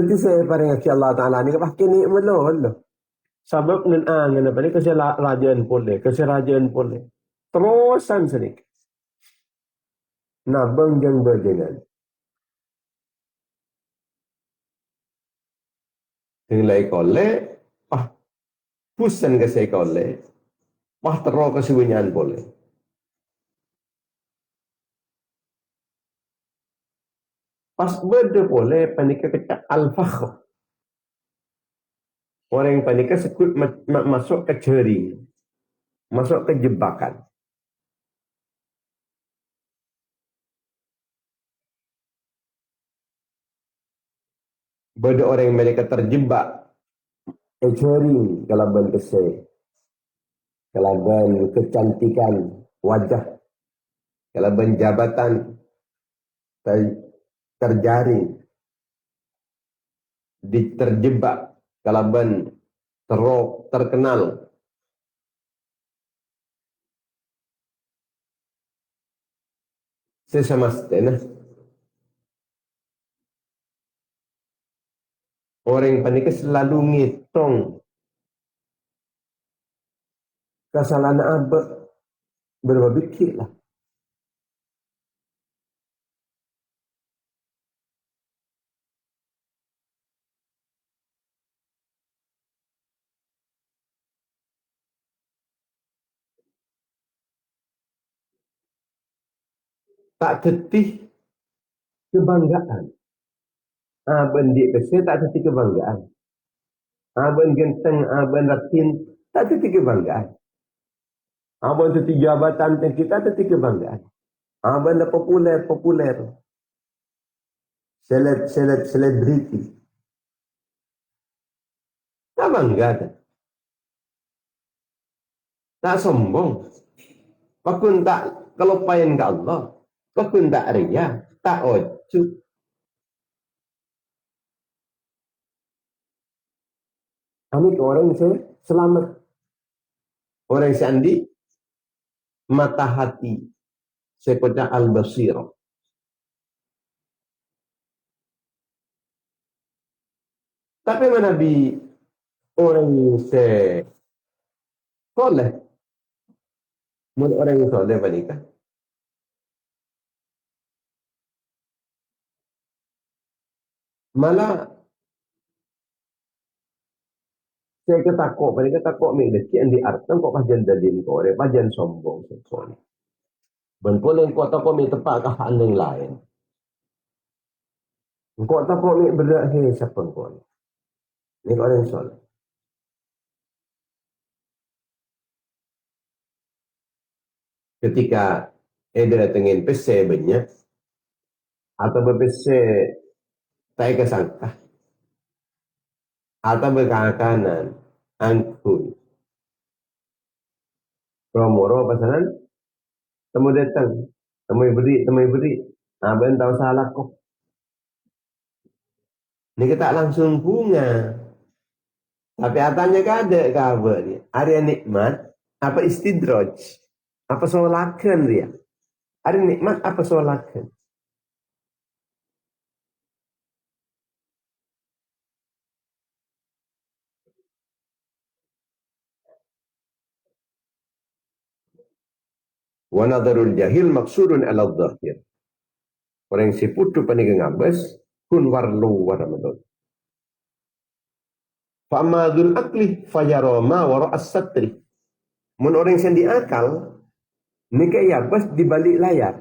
Jadi saya paling ke Allah Ta'ala ni. Kau kini melo. Sebab nan apa ni kasi rajaan boleh. Kasi rajaan boleh. Terusan sedikit. Nah, bengjang berjengan. Nilai kole, pusan ke saya kole, terus ke siwinyan boleh. Pas berde boleh panika kecak al-fakhr. Orang yang panika sekut masuk ke jering, masuk ke jebakan. Berde orang yang mereka terjebak ke jering, kalaban keseh, kalaban kecantikan wajah, kalaban jabatan terjaring, terjebak, kalaban terkenal. Sesama setengah. Orang yang panik selalu ngitung kesalahan apa berpikir lah. Tak tetih kebanggaan. Aben di pesir tak tetih kebanggaan. Aben genteng, aben ratin, tak tetih kebanggaan. Aben tetih jabatan kita tetih kebanggaan. Aben populer. Selebriti. Tak bangga. Tak sombong. Pakun tak kelupain ke Allah. Pakun tak ria. Tak ocu. Ini orang saya selamat. Orang sandi mata hati. Saya al-basir. Tapi mana bi orang saya soleh. Menurut orang yang soleh menikah. Malah saya ketakut, mereka takut mereka yang diartikan kok pajan dalin kau, pajan sombong sekali. Benpuleng kau takut mereka tepat ke hal yang lain. Kau takut mereka berakhir siapa kau. Ini orang yang soleh. Ketika ada datangin PC banyak, atau PC tak kesangka, atau berkakanan, angkut, promoro pasaran, temu datang, temu beri, abang tahu salah kok. Ini kita langsung bunga, tapi atanya kada kabar dia. Ada nikmat, apa istidraj, apa solakan dia. Ada nikmat, apa solakan. Wa nadharul jahil maksudun ala dhahir. Orang si putu panigang abas kun warlu waramadon. Famadul akli fayaroma wara as-satri. Mun orang yang diakal nika abas di balik layar.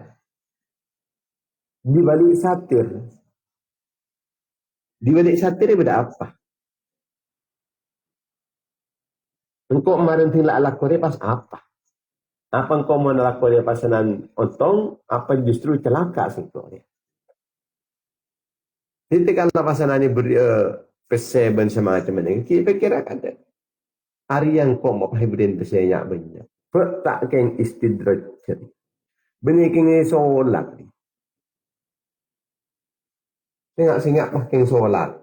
Di balik satir. Di balik satir beda apa? Engkau kemarin tinggal lakore pas apa? Apa engkau mau lakore pasanan ontong? Apa justru celaka sebetulnya? Jadi kalau pasanan ini pese ben semacam ini, kita kira ada. Ari yang kok mau hibrin berseyak banyak. Tak keng istidraj. Benih keng solat. Singap mah keng solat.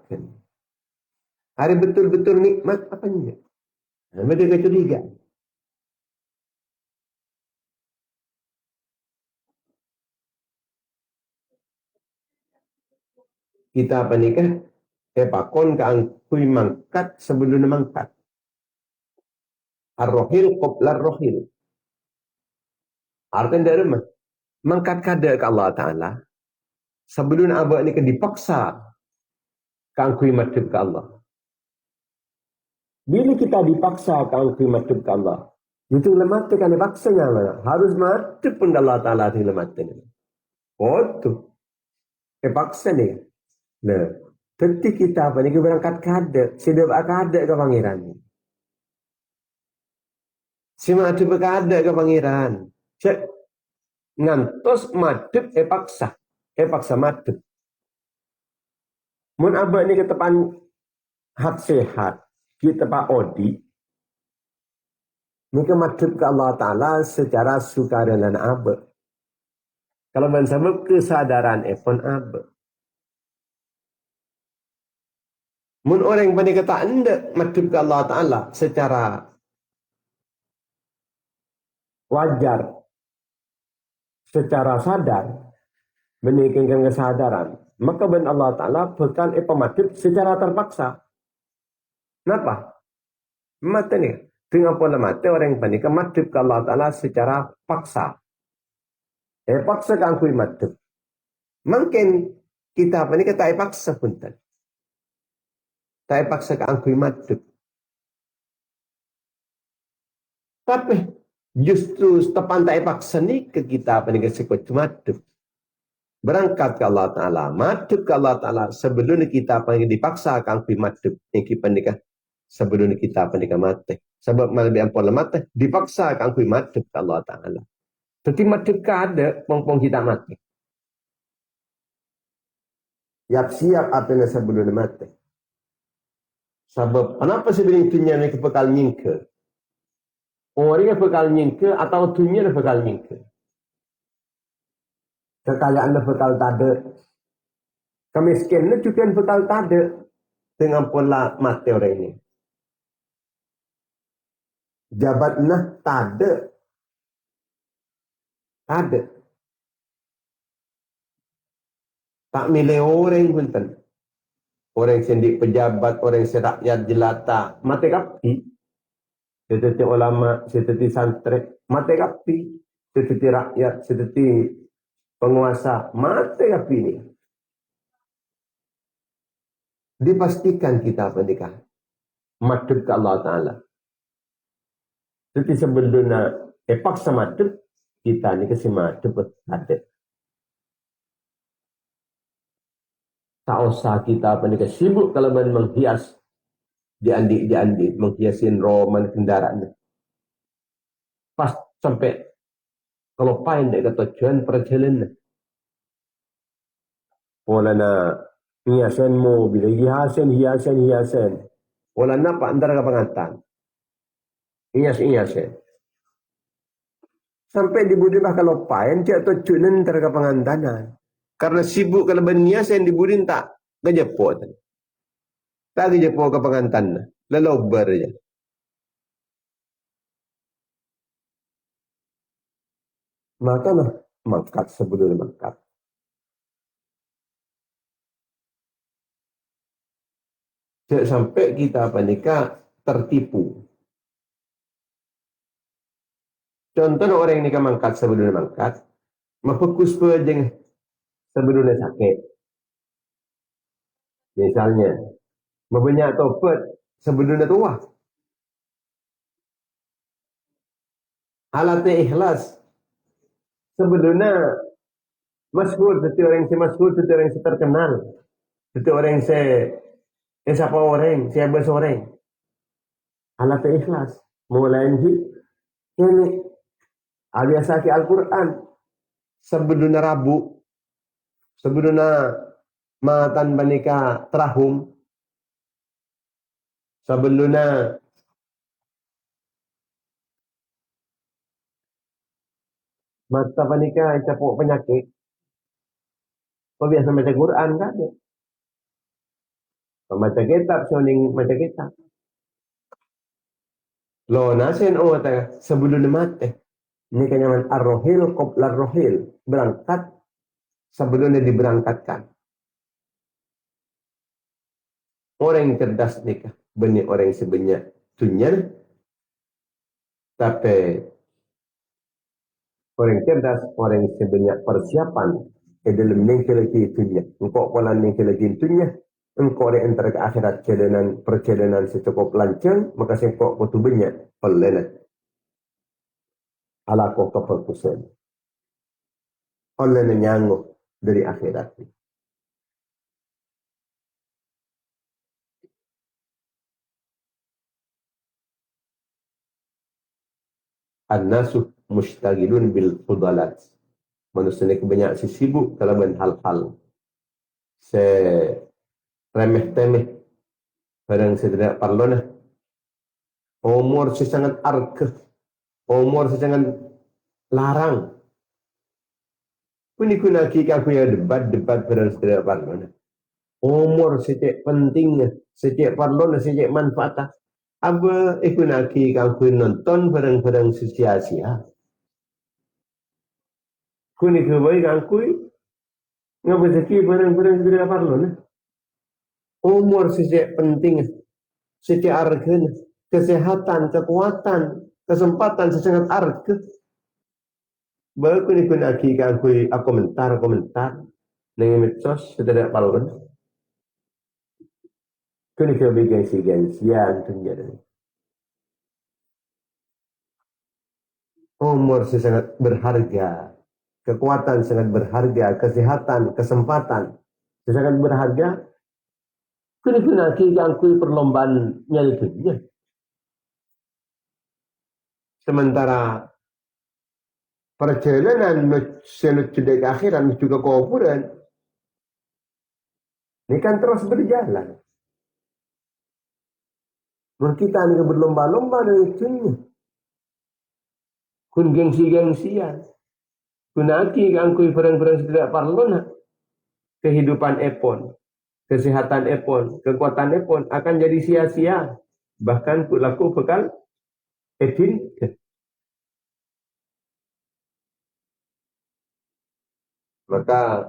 Hari betul-betul nikmat apanya? Mereka curiga. Kita apa nikah? Pakon kui mangkat sebelum mangkat. Ar-rohil qobla rohil. Artinya dari mana? Mangkat kada ke Allah Ta'ala. Sebelum abah ni dipaksa kui madhab ke Allah. Bila kita dipaksa kui madhab ke Allah. Itu lemat kan dipaksa mana? Harus madhab pun Allah Ta'ala itu lemat. Oh tu. Paksa ni. Nah. Ketika kita apa ni berangkat kada. Sedap kada ke pangeran ni. Si madhab kada ke pangeran. Ngantos madhab paksa. Paksa madhab. Mun abah ni ketepan hak sehat. Kita pak odi. Mereka madhab ke Allah Ta'ala secara sukarela abah. Kalau bersama kesadaran pun abah. Mun orang yang kata anda madhab ke Allah Ta'ala secara wajar, secara sadar, menikahkan kesadaran, maka ben Allah Ta'ala bakal pemadhab secara terpaksa. Kenapa? Mata ni. Dengan pola mata orang yang panik madhab ke Allah Ta'ala secara paksa. Paksa kan kui madhab. Mungkin kita panik tak paksa pun tak. Tak paksa kan kui madhab. Tapi justru tepan tak paksa ni ke kita panik sekut madhab. Berangkat ke Allah Ta'ala. Madhab ke Allah Ta'ala sebelum kita panik dipaksa kan kui madhab. Yang kita panik sebelum kita panik mati. Sebab malaikat ampun mati dipaksa kan kui madhab ke Allah Ta'ala. Tapi madhab kada pong kita mati. Siap apa yang sebelum mati. Sebab kenapa sebelum dunia ni bakal nyingke? Orang bakal nyingke atau dunia bakal nyingke? Kekayaan bakal tade. Kemiskinan juga bakal tade. Dengan pola mati orang ini. Jabatnya tade. Tade. Tak milih orang pun ten. Orang sendik pejabat, orang serakyat jelata, mati kapi. Seperti ulama, seperti santri, mati kapi. Seperti rakyat, seperti penguasa, mati kapi ini. Dipastikan kita menikah. Madhab ke Allah Ta'ala. Seperti sebelumnya, paksa madhab, kita ni kasi madhab ada. Tak usah kita sibuk kalau menghias diandik menghiasin roman kendaraan. Pas sampai kalau pain dia kata tujuan perjalanan. Polana hiasan mobil, hiasan. Polana pak antara pengantan. Hiasan. Sampai di budibah kalau pain dia tujuan antara pengantanan. Karena sibuk kalau berniasan di budin tak kejepot. Tak kejepot ke pengantan. Lelobar je. Makalah mangkat sebelum mangkat. Sampai kita nikah tertipu. Contoh orang nikah mangkat sebelum mangkat. Mafokus pejeng sebelumnya sakit. Misalnya, membanyak tobat sebelumnya tua. Alatnya ikhlas. Sebelumnya masyhur, seperti orang yang masyhur, seperti orang yang terkenal. Seperti orang yang siapa orang, siapa seorang. Alatnya ikhlas. Mulai ini. Biasa ke Al-Quran. Sebelumnya Rabu. Sebelumnya matan banika terahum. Sebelumnya Mata panika capuk penyakit. Kau biasa baca Quran kan? Baca kitab, soning baca kitab. Lo nasen sebelum mati. Ini kenyaman ar-rohil qabla ar-rohil. Berangkat sebelumnya diberangkatkan. Orang yang cerdas nikah. Benih orang yang sebanyak tunyal. Tapi orang cerdas, orang yang sebanyak persiapan. Dalam nengke lagi itunya. Engkau pola nengke lagi itunya. Engkau orang antara ke akhirat perjalanan secukup lancang. Maka engkau kutu banyak. Pelenat. Ala kau keperkusan. Oleh nyanguh dari akhirat. An-nasu mustagilun bil fudalat. Manusia ini kebanyakan sibuk dalam hal-hal remeh-temeh barang tidak perlu nah. Umur sangat arke, umur sangat larang. Kuni kunaki aku ya debat barang tidak perlu nah. Umur sejak pentingnya, sejak perlu nah, sejak manfaatnya. Apa ikunaki aku nonton barang-barang sia-sia. Kuni kebaik aku nggak bisa barang-barang tidak perlu nah. Umur sejak penting, sejak argen, kesehatan, kekuatan, kesempatan sesangat argen. Baru ni kun aki kan kui komentar dengan medsos tidak palun. Kuni kau gengsi-gengsian tunjuk. Umur sangat berharga, kekuatan sangat berharga, kesehatan, kesempatan sangat berharga. Kuni aki kan kui perlombaan nyali dunia. Sementara perjalanan menuju ke akhirat, menuju ke kuburan, ini kan terus berjalan. Kita ini berlomba-lomba dengan dunia. Kun gengsi-gengsian. Kun aki angkui barang-barang tidak perlu nak. Kehidupan epon, kesehatan epon, kekuatan epon akan jadi sia-sia. Bahkan laku bekal edin. Maka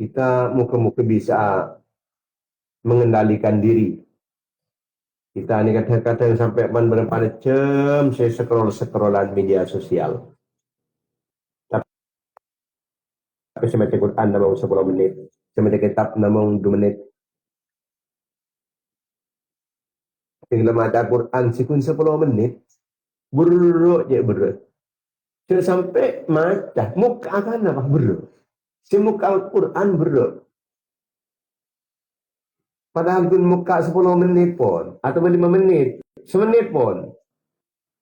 kita muka-muka bisa mengendalikan diri. Kita ini kadang-kadang sampai berapa jam saya scrollan media sosial. Tapi saya baca Quran namang 10 menit. Saya baca kitab namang 2 menit. Tinggal baca Quran sikun 10 menit. Buruk je buruk. Saya sampai baca muka kan apa buruk. Si muka Al-Quran buruk. Padahal pun muka 10 menit pun. Atau 5 menit. Semenit pun.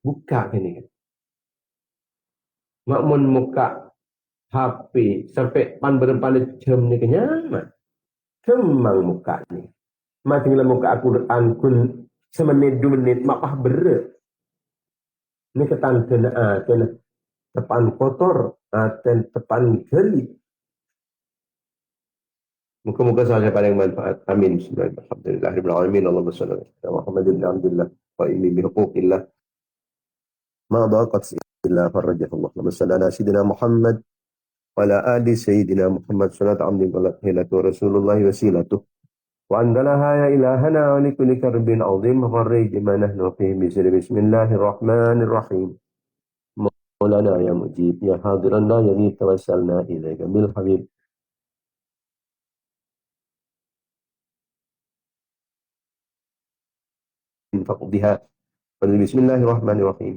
Buka ini. Makmun muka HP sampai berapa jam ni kenyaman. Kemang muka ni. Mati tinggal muka Al-Quran kun semenit 2 menit mapah berat. Ini ketan kena tepan kotor dan tepan geli. Muka-muka sahaja paling manfaat. Amin. Alhamdulillahirrahmanirrahim. Allahumma salli ala Muhammadin alhamdulillah. Wa inni bihuquqillah. Ma daqat illa farajah Allah. Allahumma salli ala Sayyidina Muhammad. Wa ala ali Sayyidina Muhammad. Salat amdi wa Rasulullah wasilatuh. Wa andalaha ya ilahana wa likulli karbin azim. Gharrij ma nahnu fihi bismillahirrahmanirrahim. Maulana ya mujib. Ya hadiran la yagib tawassalna ilaika bil habib. فقدها بسم الله الرحمن الرحيم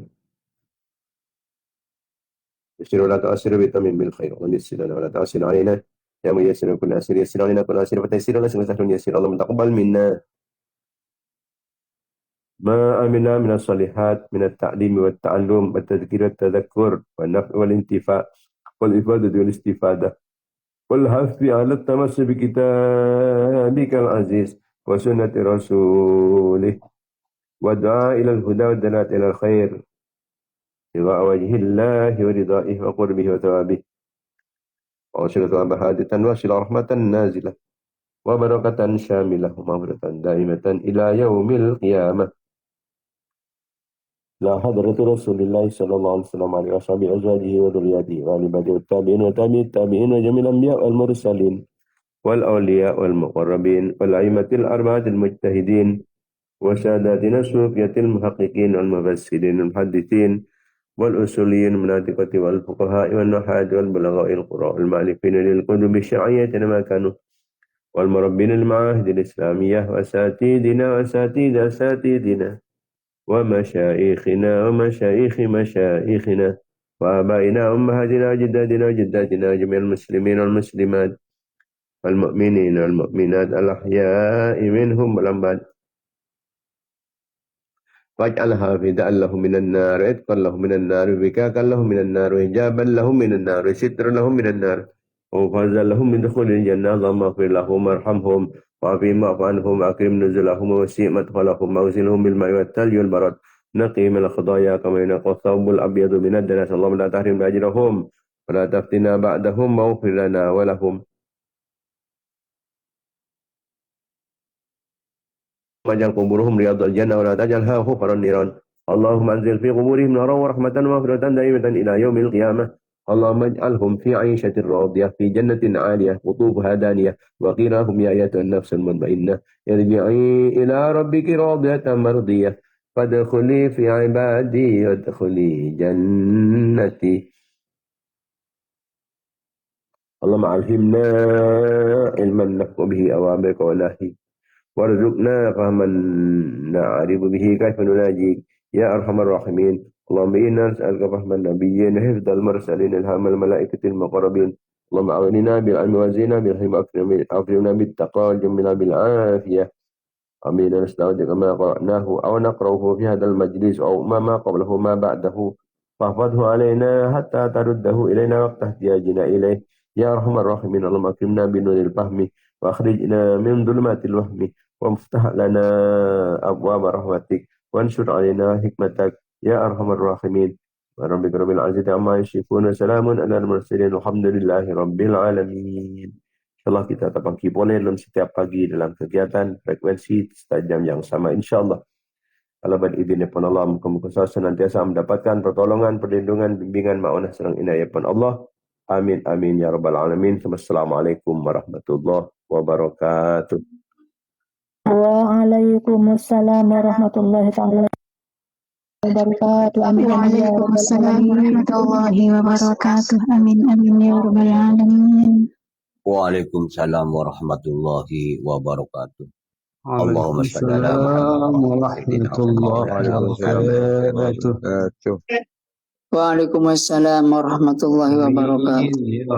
يسر ولا تؤسر بتمم بالخير ويسر لنا ولا تؤسر علينا يا ميسر كل أسر يسر علينا كل أسر فتيسر لنا سهل يسر اللهم تقبل منا ما أمنا من الصالحات من التعليم والتعلم والتذكير والتذكر والنفع والانتفاع والإفادة والاستفادة والحث على التمسك بكتابك العزيز وسنة رسوله ودعاء إلى الهدى والدلالة إلى الخير ابتغاء وجه الله ورضائه وقربه وثوابه وصلة بهادة وصلة رحمة نازلة وبركة شاملة ومغفرة دائمة إلى يوم القيامة. لا حضرة رسول الله صلى الله عليه وسلم على أصحاب أزواجه وذرياته وعلى بعده التابعين وتابع التابعين وجميع الأنبياء والمرسلين والأولياء والمقربين والأئمة الأربعة المجتهدين وساداتنا الصوفية المحققين والمفسرين والمحدثين والأصوليين المناطقة والفقهاء والنحاة والبلغاء القراء المؤلفين للكتب الشرعية ما كانوا والمربين المعاهد الإسلامية وأساتذتنا وأساتذة أساتذتنا ومشايخنا ومشايخ مشايخنا وآبائنا وأمهاتنا وجداتنا وجداتنا جميع المسلمين والمسلمات والمؤمنين والمؤمنات الأحياء منهم والأموات واجعلها فداء لهم من النار عتقا لهم من النار وبكاكا لهم من النار وحجابا لهم من النار وسترا لهم من النار وفوزا لهم من دخول الجنة. اللهم اغفر لهم وارحمهم وعافهم واعف عنهم وأكرم نزلهم ووسع مدخلهم واغسلهم بالماء والثلج والبرد نقي من الخطايا كما ينقى الثوب الأبيض من الدنس. اللهم لا تحرمنا أجرهم ولا تفتنا بعدهم واغفر لنا ولهم واجعل قبورهم رياض الجنة ولا تجعلها حفر النيران. اللهم انزل في قبورهم نورا ورحمة ومغفرة دائمة إلى يوم القيامة. اللهم اجعلهم في عيشة راضية في جنة عالية قطوفها دانية وقيل لهم يا أيتها النفس المطمئنة ارجعي إلى ربك راضية مرضية فادخلي في عبادي وادخلي جنتي. اللهم علمنا علما نفق به أوامرك ونهيك وارزقنا فهما نعرف به كيف نناجيك يا أرحم الراحمين. اللهم إنا نسألك فهم النبيين حفظ المرسلين إلهام الملائكة المقربين. اللهم أغننا بالعلم وزينا بالحلم وأكرمنا بالتقوى وجملنا بالعافية. آمين. نستودعك ما قرأناه أو نقرأه في هذا المجلس أو ما قبله ما بعده فاحفظه علينا حتى ترده إلينا وقت احتياجنا إليه يا أرحم الراحمين. اللهم أكرمنا بنور الفهم وأخرجنا من ظلمات الوهم وافتح لنا أبواب رحمتك وانشر علينا حكمتك يا أرحم الراحمين. ربك رب العزة عما يصفون سلام على المرسلين والحمد لله رب العالمين. Insyaallah kita tetap boleh dalam setiap pagi dalam kegiatan frekuensi jam yang sama insyaallah. Kalau berizin pun Allah muka-muka senantiasa mendapatkan pertolongan, perlindungan, bimbingan, ma'unah serang inayah pun Allah. Amin amin ya rabbal alamin. Wassalamualaikum warahmatullahi wabarakatuh. Waalaikumsalam warahmatullahi wabarakatuh. Amin amin ya rabbal Waalaikumsalam alamin. warahmatullahi wabarakatuh. Amin amin ya rabbal alamin. Waalaikumsalam warahmatullahi wabarakatuh. Allahumma shalli ala Waalaikumsalam Muhammad. warahmatullahi wabarakatuh. Waalaikumsalam warahmatullahi wabarakatuh.